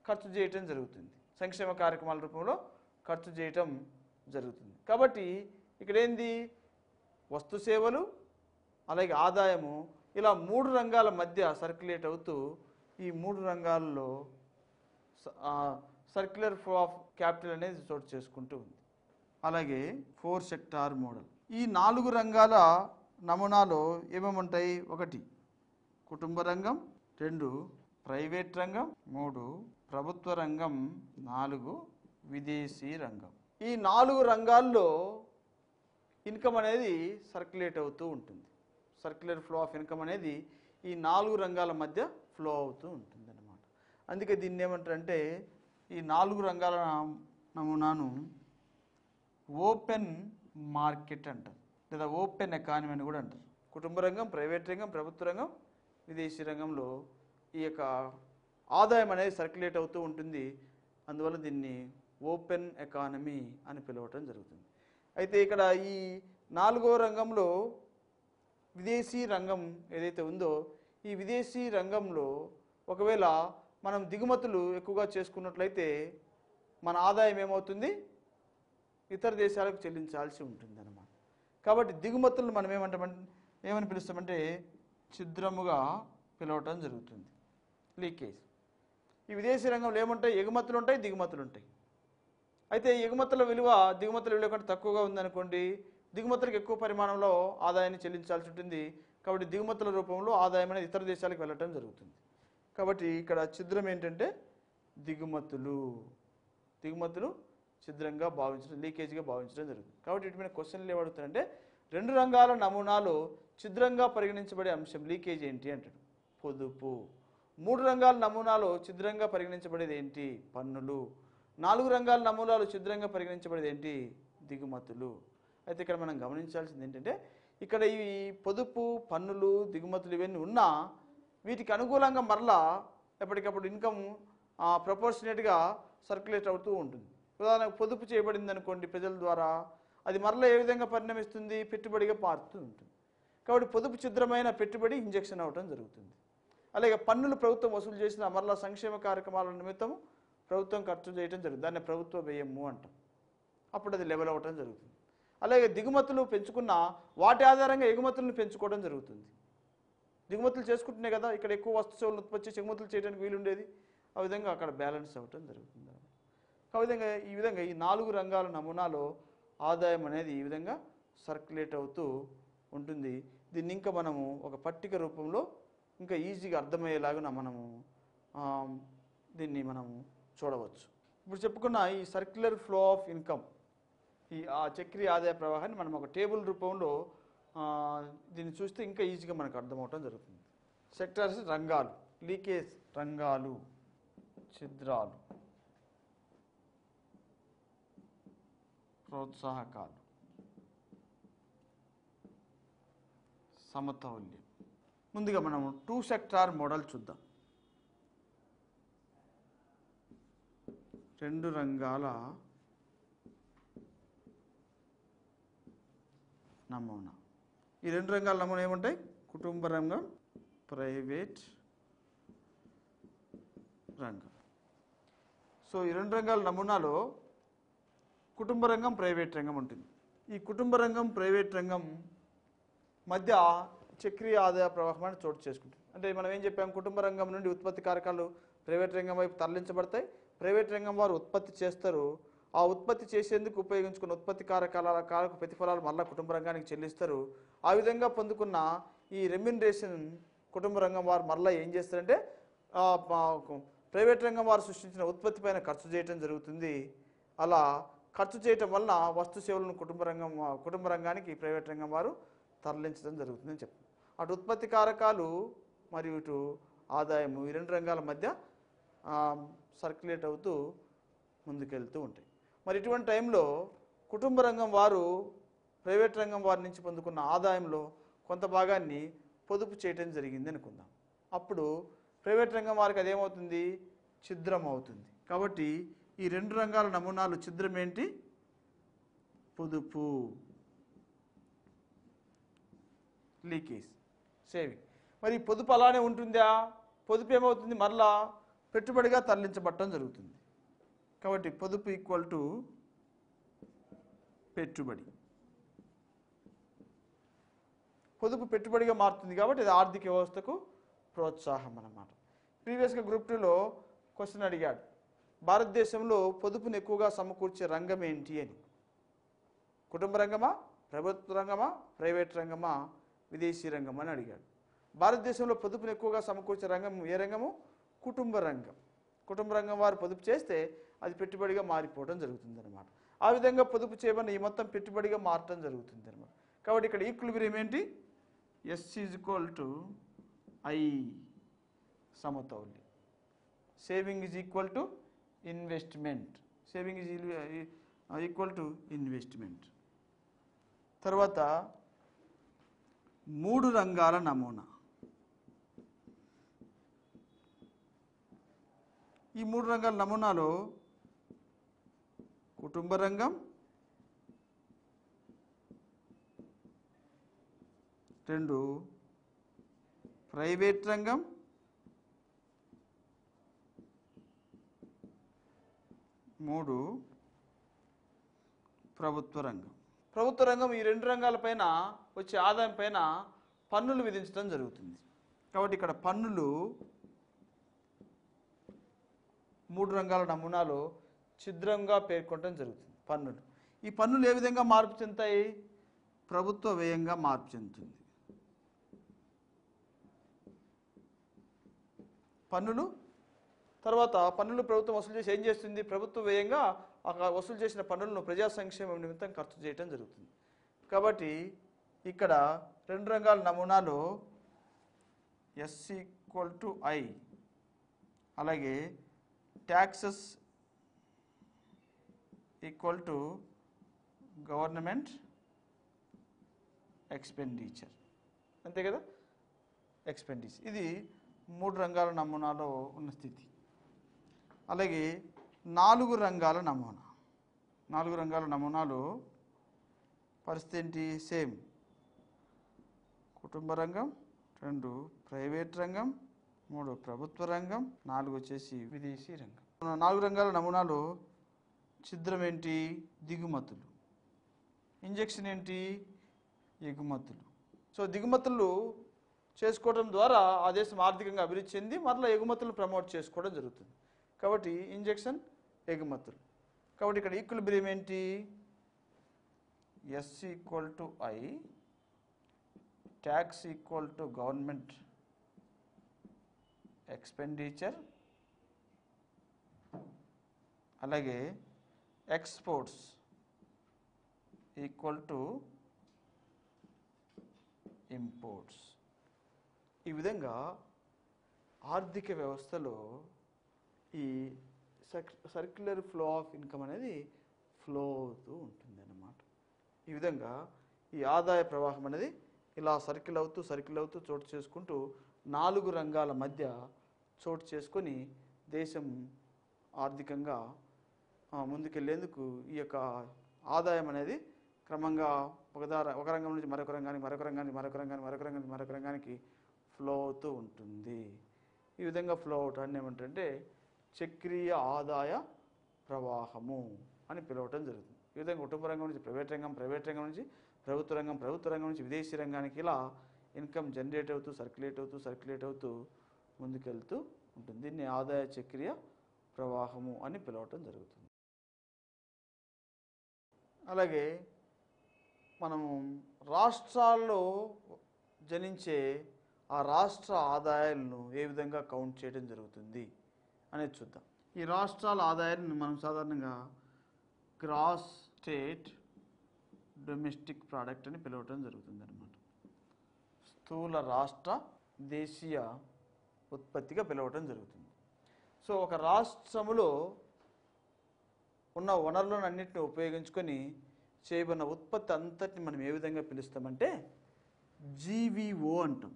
ఖర్చు చేయటం జరుగుతుంది. సంక్షేమ కార్యక్రమాల రూపంలో ఖర్చు చేయటం జరుగుతుంది. కాబట్టి ఇక్కడ ఏంది, వస్తు సేవలు అలాగే ఆదాయము ఇలా 3 రంగాల మధ్య సర్క్యులేట్ అవుతూ ఈ 3 రంగాల్లో సర్క్యులర్ ఫ్లో ఆఫ్ క్యాపిటల్ అనేది చోటు చేసుకుంటూ ఉంది. అలాగే 4 సెక్టార్ మోడల్. ఈ 4 రంగాల నమూనాలో ఏమేమి ఉంటాయి, 1 కుటుంబ రంగం, 2 ప్రైవేట్ రంగం, 3 ప్రభుత్వ రంగం, 4 విదేశీ రంగం. ఈ 4 రంగాల్లో ఇన్కమ్ అనేది సర్క్యులేట్ అవుతూ ఉంటుంది. సర్క్యులర్ ఫ్లో ఆఫ్ ఇన్కమ్ అనేది ఈ 4 రంగాల మధ్య ఫ్లో అవుతూ ఉంటుంది అన్నమాట. అందుకే దీన్ని ఏమంటారంటే ఈ 4 రంగాల నమూనాను ఓపెన్ మార్కెట్ అంటారు, లేదా ఓపెన్ ఎకానమీ అని కూడా అంటారు. కుటుంబ రంగం, ప్రైవేట్ రంగం, ప్రభుత్వ రంగం, విదేశీ రంగంలో ఈ యొక్క ఆదాయం అనేది సర్క్యులేట్ అవుతూ ఉంటుంది. అందువల్ల దీన్ని ఓపెన్ ఎకానమీ అని పిలవటం జరుగుతుంది. అయితే ఇక్కడ ఈ 4వ రంగంలో విదేశీ రంగం ఏదైతే ఉందో, ఈ విదేశీ రంగంలో ఒకవేళ మనం దిగుమతులు ఎక్కువగా చేసుకున్నట్లయితే మన ఆదాయం ఏమవుతుంది, ఇతర దేశాలకు చెల్లించాల్సి ఉంటుంది అన్నమాట. కాబట్టి దిగుమతులను మనం ఏమని పిలుస్తామంటే ఛిద్రముగా పిలవటం జరుగుతుంది, లీకేజ్. ఈ విదేశీ రంగంలో ఏముంటాయి, ఎగుమతులు ఉంటాయి, దిగుమతులు ఉంటాయి. అయితే ఎగుమతుల విలువ దిగుమతుల విలువ కంటే తక్కువగా ఉందనుకోండి, దిగుమతులకు ఎక్కువ పరిమాణంలో ఆదాయాన్ని చెల్లించాల్సి ఉంటుంది. కాబట్టి దిగుమతుల రూపంలో ఆదాయం అనేది ఇతర దేశాలకు వెళ్ళటం జరుగుతుంది. కాబట్టి ఇక్కడ ఛిద్రం ఏంటంటే దిగుమతులు ఛిద్రంగా భావించడం, లీకేజ్గా భావించడం జరుగుతుంది. కాబట్టి వీటి మీద క్వశ్చన్లు ఏమడుగుతారంటే 2 రంగాల నమూనాలో ఛిద్రంగా పరిగణించబడే అంశం లీకేజ్ ఏంటి అంటాడు, పొదుపు. 3 రంగాల నమూనాలో ఛిద్రంగా పరిగణించబడేది ఏంటి, పన్నులు. 4 రంగాల నమూనాలు ఛిద్రంగా పరిగణించబడేది ఏంటి, దిగుమతులు. అయితే ఇక్కడ మనం గమనించాల్సింది ఏంటంటే ఇక్కడ ఈ పొదుపు, పన్నులు, దిగుమతులు ఇవన్నీ ఉన్నా వీటికి అనుకూలంగా మరలా ఎప్పటికప్పుడు ఇన్కమ్ ప్రపోర్షనేట్గా సర్క్యులేట్ అవుతూ ఉంటుంది. ఉదాహరణకు పొదుపు చేయబడింది అనుకోండి ప్రజల ద్వారా, అది మరలా ఏ విధంగా పరిణమిస్తుంది, పెట్టుబడిగా మారుతూ ఉంటుంది. కాబట్టి పొదుపు ఛిద్రమైన పెట్టుబడి ఇంజెక్షన్ అవ్వడం జరుగుతుంది. అలాగే పన్నులు ప్రభుత్వం వసూలు చేసిన మరలా సంక్షేమ కార్యక్రమాల నిమిత్తం ప్రభుత్వం ఖర్చు చేయడం జరుగుతుంది, దాన్ని ప్రభుత్వ వ్యయము అంటాం. అప్పుడు అది లెవెల్ అవ్వటం జరుగుతుంది. అలాగే దిగుమతులు పెంచుకున్న వాటి ఆధారంగా ఎగుమతులను పెంచుకోవడం జరుగుతుంది. దిగుమతులు చేసుకుంటున్నాయి కదా, ఇక్కడ ఎక్కువ వస్తు సేవలను ఉత్పత్తి చేసి ఎగుమతులు చేయడానికి వీలుండేది, ఆ విధంగా అక్కడ బ్యాలెన్స్ అవ్వటం జరుగుతుంది. ఈ విధంగా ఈ 4 రంగాల నమూనాలో ఆదాయం అనేది ఈ విధంగా సర్క్యులేట్ అవుతూ ఉంటుంది. దీన్ని ఇంకా మనము ఒక పట్టిక రూపంలో ఇంకా ఈజీగా అర్థమయ్యేలాగా దీన్ని మనము చూడవచ్చు. ఇప్పుడు చెప్పుకున్న ఈ సర్క్యులర్ ఫ్లో ఆఫ్ ఇన్కమ్, ఈ చక్రీయ ఆదాయ ప్రవాహాన్ని మనం ఒక టేబుల్ రూపంలో దీన్ని చూస్తే ఇంకా ఈజీగా మనకు అర్థమవటం జరుగుతుంది. సెక్టార్స్, రంగాలు, లీకేజ్ రంగాలు, ఛిద్రాలు, ప్రోత్సాహకాలు, సమతౌల్యం. ముందుగా మనం 2 సెక్టార్ మోడల్ చూద్దాం. 2 రంగాల నమూనా. ఈ 2 రంగాల నమూనా ఏముంటాయి, కుటుంబ రంగం, ప్రైవేట్ రంగం. సో ఈ 2 రంగాల నమూనాలో కుటుంబ రంగం, ప్రైవేట్ రంగం ఉంటుంది. ఈ కుటుంబ రంగం, ప్రైవేట్ రంగం మధ్య చక్రీయ ఆదాయ ప్రవాహం అని చోటు చేసుకుంటుంది. అంటే మనం ఏం చెప్పాం, కుటుంబ రంగం నుండి ఉత్పత్తి కారకాలు ప్రైవేట్ రంగం వైపు తరలించబడతాయి. ప్రైవేట్ రంగం వారు ఉత్పత్తి చేస్తారు, ఆ ఉత్పత్తి చేసేందుకు ఉపయోగించుకున్న ఉత్పత్తి కారకాలకు ప్రతిఫలాలు మళ్ళీ కుటుంబ రంగానికి చెల్లిస్తారు. ఆ విధంగా పొందుకున్న ఈ రెమ్యునరేషన్ కుటుంబ రంగం వారు మళ్ళీ ఏం చేస్తారంటే ప్రైవేట్ రంగం వారు సృష్టించిన ఉత్పత్తి పైన ఖర్చు చేయటం జరుగుతుంది. అలా ఖర్చు చేయటం వలన వస్తు సేవలను కుటుంబ రంగానికి ప్రైవేట్ రంగం వారు తరలించడం జరుగుతుందని చెప్తారు. అటు ఉత్పత్తి కారకాలు మరియు ఇటు ఆదాయము ఈ 2 రంగాల మధ్య సర్క్యులేట్ అవుతూ ముందుకెళ్తూ ఉంటాయి. మరి ఇటువంటి టైంలో కుటుంబ రంగం వారు ప్రైవేట్ రంగం వారి నుంచి పొందుకున్న ఆదాయంలో కొంత భాగాన్ని పొదుపు చేయటం జరిగింది అనుకుందాం. అప్పుడు ప్రైవేట్ రంగం వారికి అదేమవుతుంది, ఛిద్రం అవుతుంది. కాబట్టి ఈ 2 రంగాల నమూనాలు ఛిద్రం ఏంటి, పొదుపు, లీకేజ్, సేవింగ్. మరి పొదుపు అలానే ఉంటుందా, పొదుపు ఏమవుతుంది, మరలా పెట్టుబడిగా తరలించబడటం జరుగుతుంది. కాబట్టి పొదుపు ఈక్వల్ టు పెట్టుబడి. పొదుపు పెట్టుబడిగా మారుతుంది కాబట్టి ఇది ఆర్థిక వ్యవస్థకు ప్రోత్సాహం అన్నమాట. ప్రీవియస్గా గ్రూప్ 2లో క్వశ్చన్ అడిగాడు, భారతదేశంలో పొదుపును ఎక్కువగా సమకూర్చే రంగం ఏంటి అని. కుటుంబ రంగమా, ప్రభుత్వ రంగమా, ప్రైవేట్ రంగమా, విదేశీ రంగం అని అడిగాడు. భారతదేశంలో పొదుపును ఎక్కువగా సమకూర్చే రంగం ఏ రంగము, కుటుంబ రంగం. కుటుంబ రంగం వారు పొదుపు చేస్తే అది పెట్టుబడిగా మారిపోవడం జరుగుతుంది అనమాట. ఆ విధంగా పొదుపు చేయబడిన ఈ మొత్తం పెట్టుబడిగా మారటం జరుగుతుంది అనమాట. కాబట్టి ఇక్కడ ఈక్విలిబ్రియం ఏంటి, S is equal to I, సమతౌల్యం. Saving is equal to investment, saving is equal to investment. తర్వాత 3 రంగాల నమూనా. ఈ 3 రంగాల నమూనాలో కుటుంబ రంగం, 2 ప్రైవేట్ రంగం, 3 ప్రభుత్వ రంగం. ప్రభుత్వ రంగం ఈ 2 రంగాలపైన వచ్చే ఆదాయం పైన పన్నులు విధించడం జరుగుతుంది. కాబట్టి ఇక్కడ పన్నులు 3 రంగాల నమూనాలో ఛిద్రంగా పేర్కొనడం జరుగుతుంది. పన్నులు, ఈ పన్నులు ఏ విధంగా మార్పు చెందుతాయి? ప్రభుత్వ వ్యయంగా మార్పు చెందుతుంది. పన్నులు తర్వాత పన్నులు ప్రభుత్వం వసూలు చేసి ఏం చేస్తుంది? ప్రభుత్వ వ్యయంగా వసూలు చేసిన పన్నులను ప్రజా సంక్షేమం నిమిత్తం ఖర్చు చేయడం జరుగుతుంది. కాబట్టి ఇక్కడ 2 రంగాల నమూనాలో S=I, అలాగే taxes equal to government expenditure, అంతే కదా, ఎక్స్పెండిచర్. ఇది 3 రంగాల నమూనాలో ఉన్న స్థితి. అలాగే 4 రంగాల నమూనా. 4 రంగాల నమూనాలో పరిస్థితి ఏంటి? సేమ్. కుటుంబ రంగం, 2 ప్రైవేట్ రంగం, 3 ప్రభుత్వ రంగం, 4 వచ్చేసి విదేశీ రంగం. 4 రంగాల నమూనాలో ఛిద్రం ఏంటి? దిగుమతులు. ఇంజెక్షన్ ఏంటి? ఎగుమతులు. సో దిగుమతులు చేసుకోవడం ద్వారా ఆ దేశం ఆర్థికంగా అభివృద్ధి చెంది మరలా ఎగుమతులను ప్రమోట్ చేసుకోవడం జరుగుతుంది. కాబట్టి ఇంజెక్షన్, ఎగుమతులు. కాబట్టి ఇక్కడ ఈక్విలిబ్రియం ఏంటి? S=I, tax equal to government expenditure, అలాగే ఎక్స్పోర్ట్స్ ఈక్వల్ టు ఇంపోర్ట్స్. ఈ విధంగా ఆర్థిక వ్యవస్థలో ఈ సర్క్యులర్ ఫ్లో ఆఫ్ ఇన్కమ్ అనేది ఫ్లో అవుతూ ఉంటుంది అన్నమాట. ఈ విధంగా ఈ ఆదాయ ప్రవాహం అనేది ఇలా సర్కిల్ అవుతూ చోటు చేసుకుంటూ 4 రంగాల మధ్య చోటు చేసుకొని దేశం ఆర్థికంగా ముందుకెళ్లేందుకు ఈ యొక్క ఆదాయం అనేది క్రమంగా ఒక రంగం నుంచి మరొక రంగానికి ఫ్లో అవుతూ ఉంటుంది. ఈ విధంగా ఫ్లో అవటాన్ని ఏమంటే చక్రీయ ఆదాయ ప్రవాహము అని పిలవటం జరుగుతుంది. ఈ విధంగా కుటుంబ రంగం నుంచి ప్రైవేట్ రంగం నుంచి ప్రభుత్వ రంగం నుంచి విదేశీ రంగానికి ఇలా ఇన్కమ్ జనరేట్ సర్క్యులేట్ అవుతూ ముందుకెళ్తూ ఉంటుంది. దీన్ని ఆదాయ చక్రీయ ప్రవాహము అని పిలవటం జరుగుతుంది. అలాగే మనం రాష్ట్రాల్లో జనించే ఆ రాష్ట్ర ఆదాయాలను ఏ విధంగా కౌంట్ చేయడం జరుగుతుంది అనేది చూద్దాం. ఈ రాష్ట్రాల ఆదాయాలను మనం సాధారణంగా గ్రాస్ స్టేట్ డొమెస్టిక్ ప్రోడక్ట్ అని పిలవటం జరుగుతుంది అన్నమాట. స్థూల రాష్ట్ర దేశీయ ఉత్పత్తిగా పిలవటం జరుగుతుంది. సో ఒక రాష్ట్రములో ఉన్న వనరులను అన్నింటినీ ఉపయోగించుకొని చేయబడిన ఉత్పత్తి అంతటిని మనం ఏ విధంగా పిలుస్తామంటే GVO అంటాం.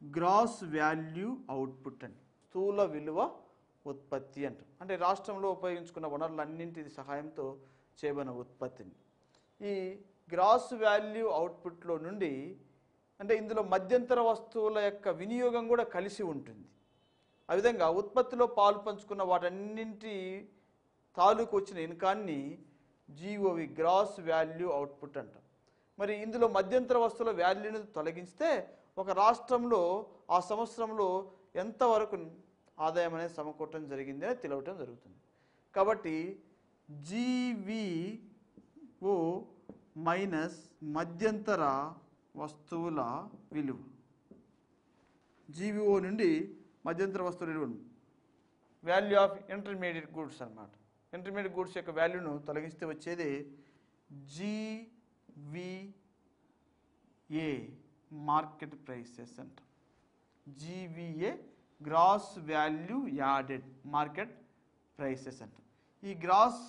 గ్రాస్ వాల్యూ అవుట్పుట్ అని, స్థూల విలువ ఉత్పత్తి అంటాం. అంటే రాష్ట్రంలో ఉపయోగించుకున్న వనరులన్నింటి సహాయంతో చేయబడిన ఉత్పత్తిని. ఈ గ్రాస్ వాల్యూ అవుట్పుట్లో నుండి అంటే ఇందులో మధ్యంతర వస్తువుల యొక్క వినియోగం కూడా కలిసి ఉంటుంది. ఆ విధంగా ఉత్పత్తిలో పాలు పంచుకున్న వాటన్నింటి తాలూకు వచ్చిన ఇన్కాన్ని GOV గ్రాస్ వాల్యూ అవుట్పుట్ అంటాం. మరి ఇందులో మధ్యంతర వస్తువుల వాల్యూని తొలగిస్తే ఒక రాష్ట్రంలో ఆ సంవత్సరంలో ఎంతవరకు ఆదాయం అనేది సమకూరటం జరిగింది అని తెలియటం జరుగుతుంది. కాబట్టి GVO మైనస్ మధ్యంతర వస్తువుల విలువ, GVO నుండి మధ్యంతర వస్తువుల విలువ వాల్యూ ఆఫ్ ఇంటర్మీడియట్ గూడ్స్ అన్నమాట. ఇంటర్మీడియట్ గూడ్స్ యొక్క వాల్యూను తొలగిస్తే వచ్చేది GVA మార్కెట్ ప్రైసెస్ అంట. GVA gross value added market prices అంట. ఈ గ్రాస్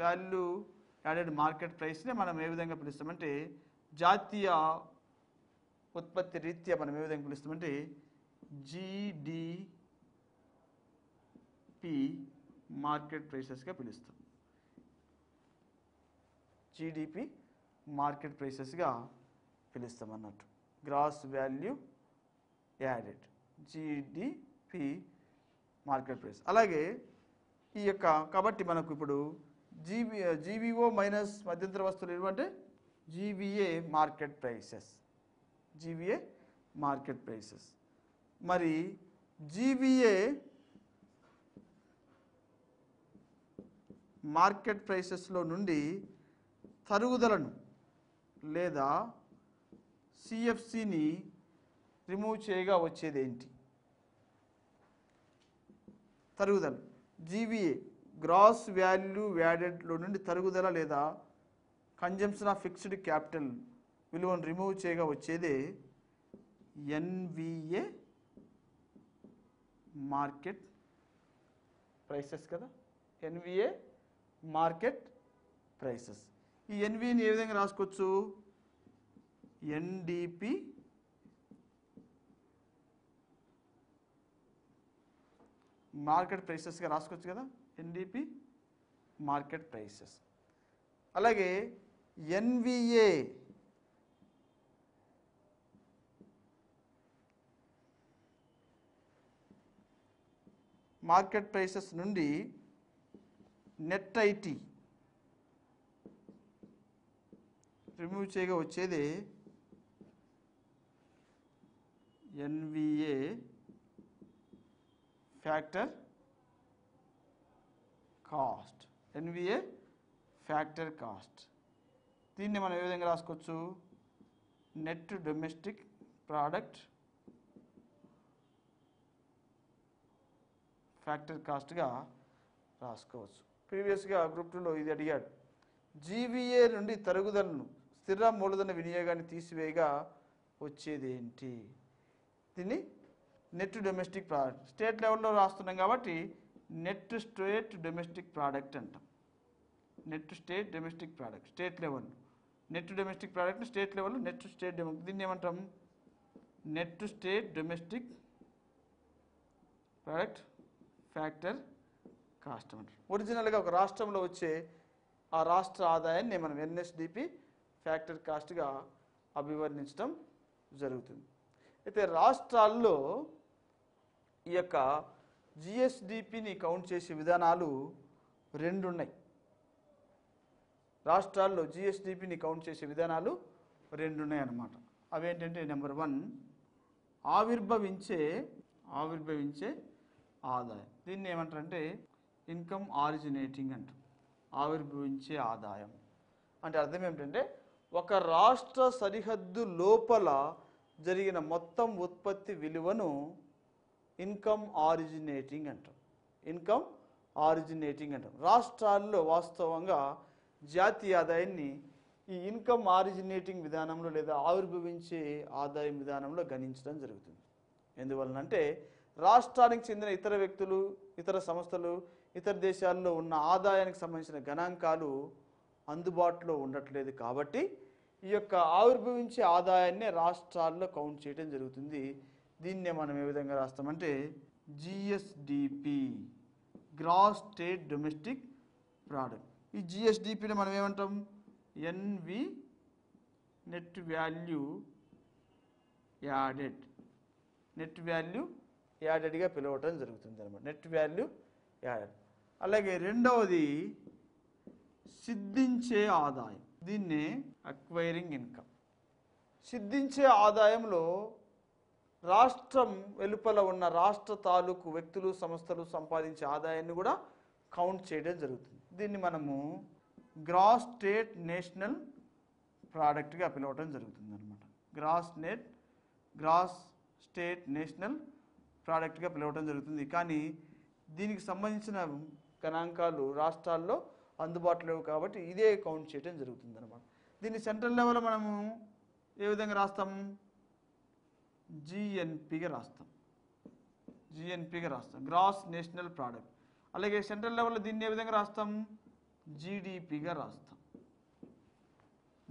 వాల్యూ యాడెడ్ మార్కెట్ ప్రైస్ని మనం ఏ విధంగా పిలుస్తామంటే జాతీయ ఉత్పత్తి రీత్యా మనం ఏ విధంగా పిలుస్తామంటే జీడిపి మార్కెట్ ప్రైసెస్గా పిలుస్తాం. జీడిపి మార్కెట్ ప్రైసెస్గా పిలుస్తాం అన్నట్టు. Gross value added GDP market price. అలాగే ఈ యొక్క కాబట్టి మనకు ఇప్పుడు జీవీఓ మైనస్ మధ్యంతర వస్తువులు ఏమంటే GVA market prices. GVA market prices. మరి జీవీఏ మార్కెట్ ప్రైసెస్లో నుండి తరుగుదలను లేదా సిఎఫ్సిని రిమూవ్ చేయగా వచ్చేది ఏంటి? తరుగుదల. జీవీఏ గ్రాస్ వాల్యూ యాడెడ్లో నుండి తరుగుదల లేదా కన్జంప్షన్ ఆఫ్ ఫిక్స్డ్ క్యాపిటల్ విలువను రిమూవ్ చేయగా వచ్చేదే ఎన్విఏ మార్కెట్ ప్రైసెస్ కదా. NVA market prices. ఈ ఎన్విని ఏ విధంగా రాసుకోవచ్చు? ఎన్డిపి మార్కెట్ ప్రైసెస్గా రాసుకోవచ్చు కదా. NDP market prices. అలాగే ఎన్విఏ మార్కెట్ ప్రైసెస్ నుండి నెట్ ఐటీ రిమూవ్ చేయగా వచ్చేది NVA factor cost. NVA factor cost. దీన్ని మనం ఏ విధంగా రాసుకోవచ్చు? నెట్ డొమెస్టిక్ ప్రోడక్ట్ ఫ్యాక్టర్ కాస్ట్గా రాసుకోవచ్చు. ప్రీవియస్గా గ్రూప్ 2లో ఇది అడిగాడు. జీవీఏ నుండి తరుగుదలను స్థిర మూలధన వినియోగాన్ని తీసివేయగా వచ్చేది ఏంటి? దీన్ని నెట్ డొమెస్టిక్ ప్రోడక్ట్. స్టేట్ లెవెల్లో రాస్తున్నాం కాబట్టి నెట్ స్టేట్ డొమెస్టిక్ ప్రోడక్ట్ అంటాం. Net state domestic product. State level net domestic product, state level net state దీన్ని ఏమంటాం? Net state domestic product factor cost అంటారు. ఒరిజినల్గా ఒక రాష్ట్రంలో వచ్చే ఆ రాష్ట్ర ఆదాయాన్ని మనం ఎన్ఎస్డిపి ఫ్యాక్టర్ కాస్ట్గా అభివర్ణించడం జరుగుతుంది. అయితే రాష్ట్రాల్లో ఈ యొక్క జిఎస్డిపిని కౌంట్ చేసే విధానాలు 2 ఉన్నాయి. రాష్ట్రాల్లో జిఎస్డిపిని కౌంట్ చేసే విధానాలు 2 ఉన్నాయి అన్నమాట. అవేంటంటే నెంబర్ 1 ఆవిర్భవించే ఆదాయం. దీన్ని ఏమంటారంటే ఇన్కమ్ ఆరిజినేటింగ్ అంటారు. ఆవిర్భవించే ఆదాయం అంటే అర్థం ఏమిటంటే ఒక రాష్ట్ర సరిహద్దు లోపల జరిగిన మొత్తం ఉత్పత్తి విలువను ఇన్కమ్ ఆరిజినేటింగ్ అంటాం. ఇన్కమ్ ఆరిజినేటింగ్ అంటాం. రాష్ట్రాల్లో వాస్తవంగా జాతీయ ఆదాయాన్ని ఈ ఇన్కమ్ ఆరిజినేటింగ్ విధానంలో లేదా ఆవిర్భవించే ఆదాయం విధానంలో గణించడం జరుగుతుంది. ఎందువలనంటే రాష్ట్రానికి చెందిన ఇతర వ్యక్తులు, ఇతర సంస్థలు, ఇతర దేశాల్లో ఉన్న ఆదాయానికి సంబంధించిన గణాంకాలు అందుబాటులో ఉండట్లేదు కాబట్టి ఈ యొక్క ఆవిర్భవించే ఆదాయాన్ని రాష్ట్రాల్లో కౌంట్ చేయడం జరుగుతుంది. దీన్నే మనం ఏ విధంగా రాస్తామంటే GSDP gross state domestic product. ఈ జిఎస్డిపిని మనం ఏమంటాం? NV net value added. Net value యాడెడ్గా పిలవటం జరుగుతుంది అన్నమాట. Net value added. అలాగే రెండవది సిద్ధించే ఆదాయం. దీన్నే అక్వైరింగ్ ఇన్కమ్. సిద్ధించే ఆదాయంలో రాష్ట్రం వెలుపల ఉన్న రాష్ట్ర తాలూకు వ్యక్తులు, సంస్థలు సంపాదించే ఆదాయాన్ని కూడా కౌంట్ చేయడం జరుగుతుంది. దీన్ని మనము గ్రాస్ స్టేట్ నేషనల్ ప్రోడక్ట్గా పిలవటం జరుగుతుంది అనమాట. గ్రాస్ స్టేట్ నేషనల్ ప్రోడక్ట్గా పిలవటం జరుగుతుంది. కానీ దీనికి సంబంధించిన గణాంకాలు రాష్ట్రాల్లో అందుబాటులో లేవు కాబట్టి ఇదే కౌంట్ చేయడం జరుగుతుంది అనమాట. దీన్ని సెంట్రల్ లెవెల్లో మనము ఏ విధంగా రాస్తాం? జిఎన్పిగా రాస్తాం. Gross national product. అలాగే సెంట్రల్ లెవెల్లో దీన్ని ఏ విధంగా రాస్తాం? జీడిపిగా రాస్తాం.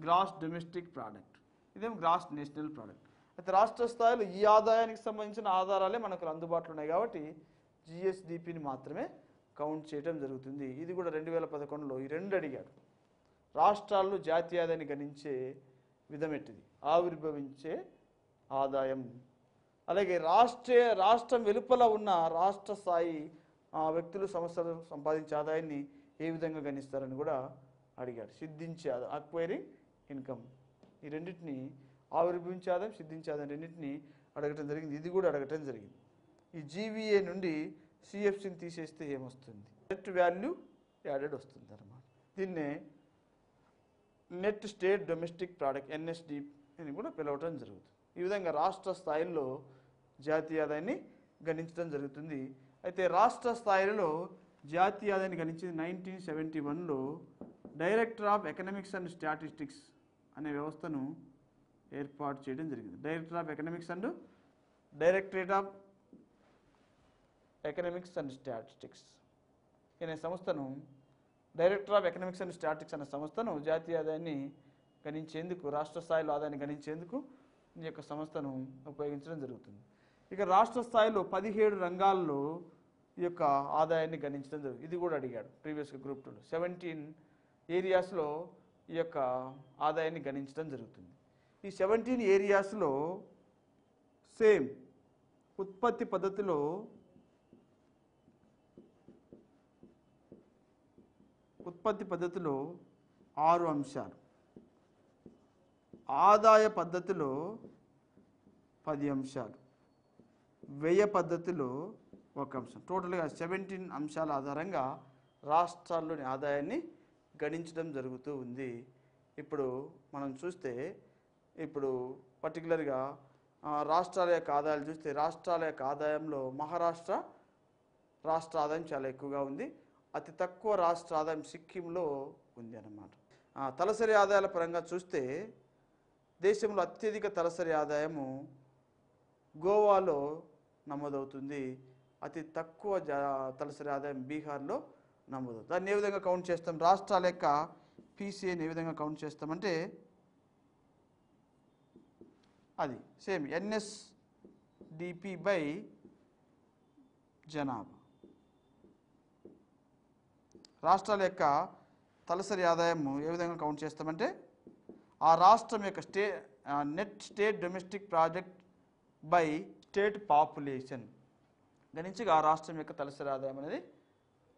గ్రాస్ డొమెస్టిక్ ప్రోడక్ట్, ఇదేమో గ్రాస్ నేషనల్ ప్రోడక్ట్. అయితే రాష్ట్ర స్థాయిలో ఈ ఆదాయానికి సంబంధించిన ఆధారాలే మనకు అందుబాటులో ఉన్నాయి కాబట్టి జిఎస్డిపిని మాత్రమే కౌంట్ చేయడం జరుగుతుంది. ఇది కూడా 2011లో ఈ రెండు అడిగాడు. రాష్ట్రాల్లో జాతీయ ఆదాయాన్ని గణించే విధం ఎట్టిది, ఆవిర్భవించే ఆదాయం, అలాగే రాష్ట్రం వెలుపల ఉన్న రాష్ట్ర స్థాయి వ్యక్తులు సంస్థలు సంపాదించే ఆదాయాన్ని ఏ విధంగా గణిస్తారని కూడా అడిగాడు. సిద్ధించే ఆదాయం, అక్వైరింగ్ ఇన్కమ్, ఈ రెండింటిని ఆవిర్భవించే ఆదాయం, సిద్ధించే ఆదాయం రెండింటిని అడగటం జరిగింది. ఇది కూడా అడగటం జరిగింది. ఈ జీవీఏ నుండి సిఎఫ్సిని తీసేస్తే ఏమొస్తుంది, నెట్ వాల్యూ యాడెడ్ వస్తుంది అన్నమాట. దీన్నే net state domestic product NSD అని కూడా పిలవటం జరుగుతుంది. ఈ విధంగా రాష్ట్ర స్థాయిలో జాతీయ ఆదాయాన్ని గణించడం జరుగుతుంది. అయితే రాష్ట్ర స్థాయిలో జాతీయ ఆదాయాన్ని గణించింది 1971లో director of economics and statistics అనే వ్యవస్థను ఏర్పాటు చేయడం జరిగింది. Directorate of economics and statistics అనే సంస్థను, director of economics and statistics అనే సంస్థను జాతీయ ఆదాయాన్ని గణించేందుకు, రాష్ట్ర స్థాయిలో ఆదాయాన్ని గణించేందుకు ఈ యొక్క సంస్థను ఉపయోగించడం జరుగుతుంది. ఇక రాష్ట్ర స్థాయిలో 17 రంగాల్లో ఈ యొక్క ఆదాయాన్ని గణించడం జరుగుతుంది. ఇది కూడా అడిగాడు ప్రీవియస్గా గ్రూప్ 2లో. 17 ఏరియాస్లో ఈ యొక్క ఆదాయాన్ని గణించడం జరుగుతుంది. ఈ 17 ఏరియాస్లో సేమ్ ఉత్పత్తి పద్ధతిలో ఉత్పత్తి పద్ధతిలో 6 అంశాలు, ఆదాయ పద్ధతిలో 10 అంశాలు, వ్యయ పద్ధతిలో 1 అంశం, టోటల్గా 17 అంశాల ఆధారంగా రాష్ట్రాల్లోని ఆదాయాన్ని గణించడం జరుగుతూ ఉంది. ఇప్పుడు మనం చూస్తే, ఇప్పుడు పర్టికులర్గా రాష్ట్రాల యొక్క ఆదాయాలు చూస్తే, రాష్ట్రాల యొక్క ఆదాయంలో మహారాష్ట్ర రాష్ట్ర ఆదాయం చాలా ఎక్కువగా ఉంది. అతి తక్కువ రాష్ట్ర ఆదాయం సిక్కింలో ఉంది అన్నమాట. తలసరి ఆదాయాల పరంగా చూస్తే దేశంలో అత్యధిక తలసరి ఆదాయము గోవాలో నమోదవుతుంది. అతి తక్కువ తలసరి ఆదాయం బీహార్లో నమోదవుతుంది. దాన్ని ఏ విధంగా కౌంట్ చేస్తాం, రాష్ట్రాల యొక్క పీసీఏని ఏ విధంగా కౌంట్ చేస్తామంటే అది సేమ్ ఎన్ఎస్డిపి బై జనాభా. రాష్ట్రాల యొక్క తలసరి ఆదాయం ఏ విధంగా కౌంట్ చేస్తామంటే ఆ రాష్ట్రం యొక్క net state domestic product by state population గణించి ఆ రాష్ట్రం యొక్క తలసరి ఆదాయం అనేది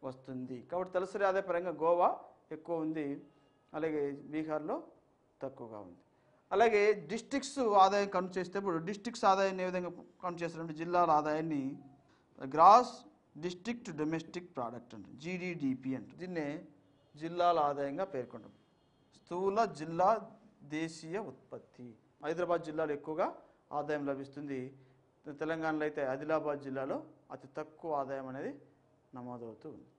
వస్తుంది. కాబట్టి తలసరి ఆదాయ పరంగా గోవా ఎక్కువ ఉంది, అలాగే బీహార్లో తక్కువగా ఉంది. అలాగే డిస్ట్రిక్ట్స్ ఆదాయం కౌంట్ చేసేటప్పుడు డిస్ట్రిక్ట్స్ ఆదాయాన్ని ఏ విధంగా కౌంట్ చేస్తారంటే జిల్లాల ఆదాయాన్ని గ్రాస్ డిస్ట్రిక్ట్ డొమెస్టిక్ ప్రోడక్ట్ అంటారు, జీడిడిపి అంటారు. దీన్నే జిల్లాల ఆదాయంగా పేర్కొంటాం. స్థూల జిల్లా దేశీయ ఉత్పత్తి. హైదరాబాద్ జిల్లాలో ఎక్కువగా ఆదాయం లభిస్తుంది. తెలంగాణలో అయితే ఆదిలాబాద్ జిల్లాలో అతి తక్కువ ఆదాయం అనేది నమోదవుతూ ఉంది.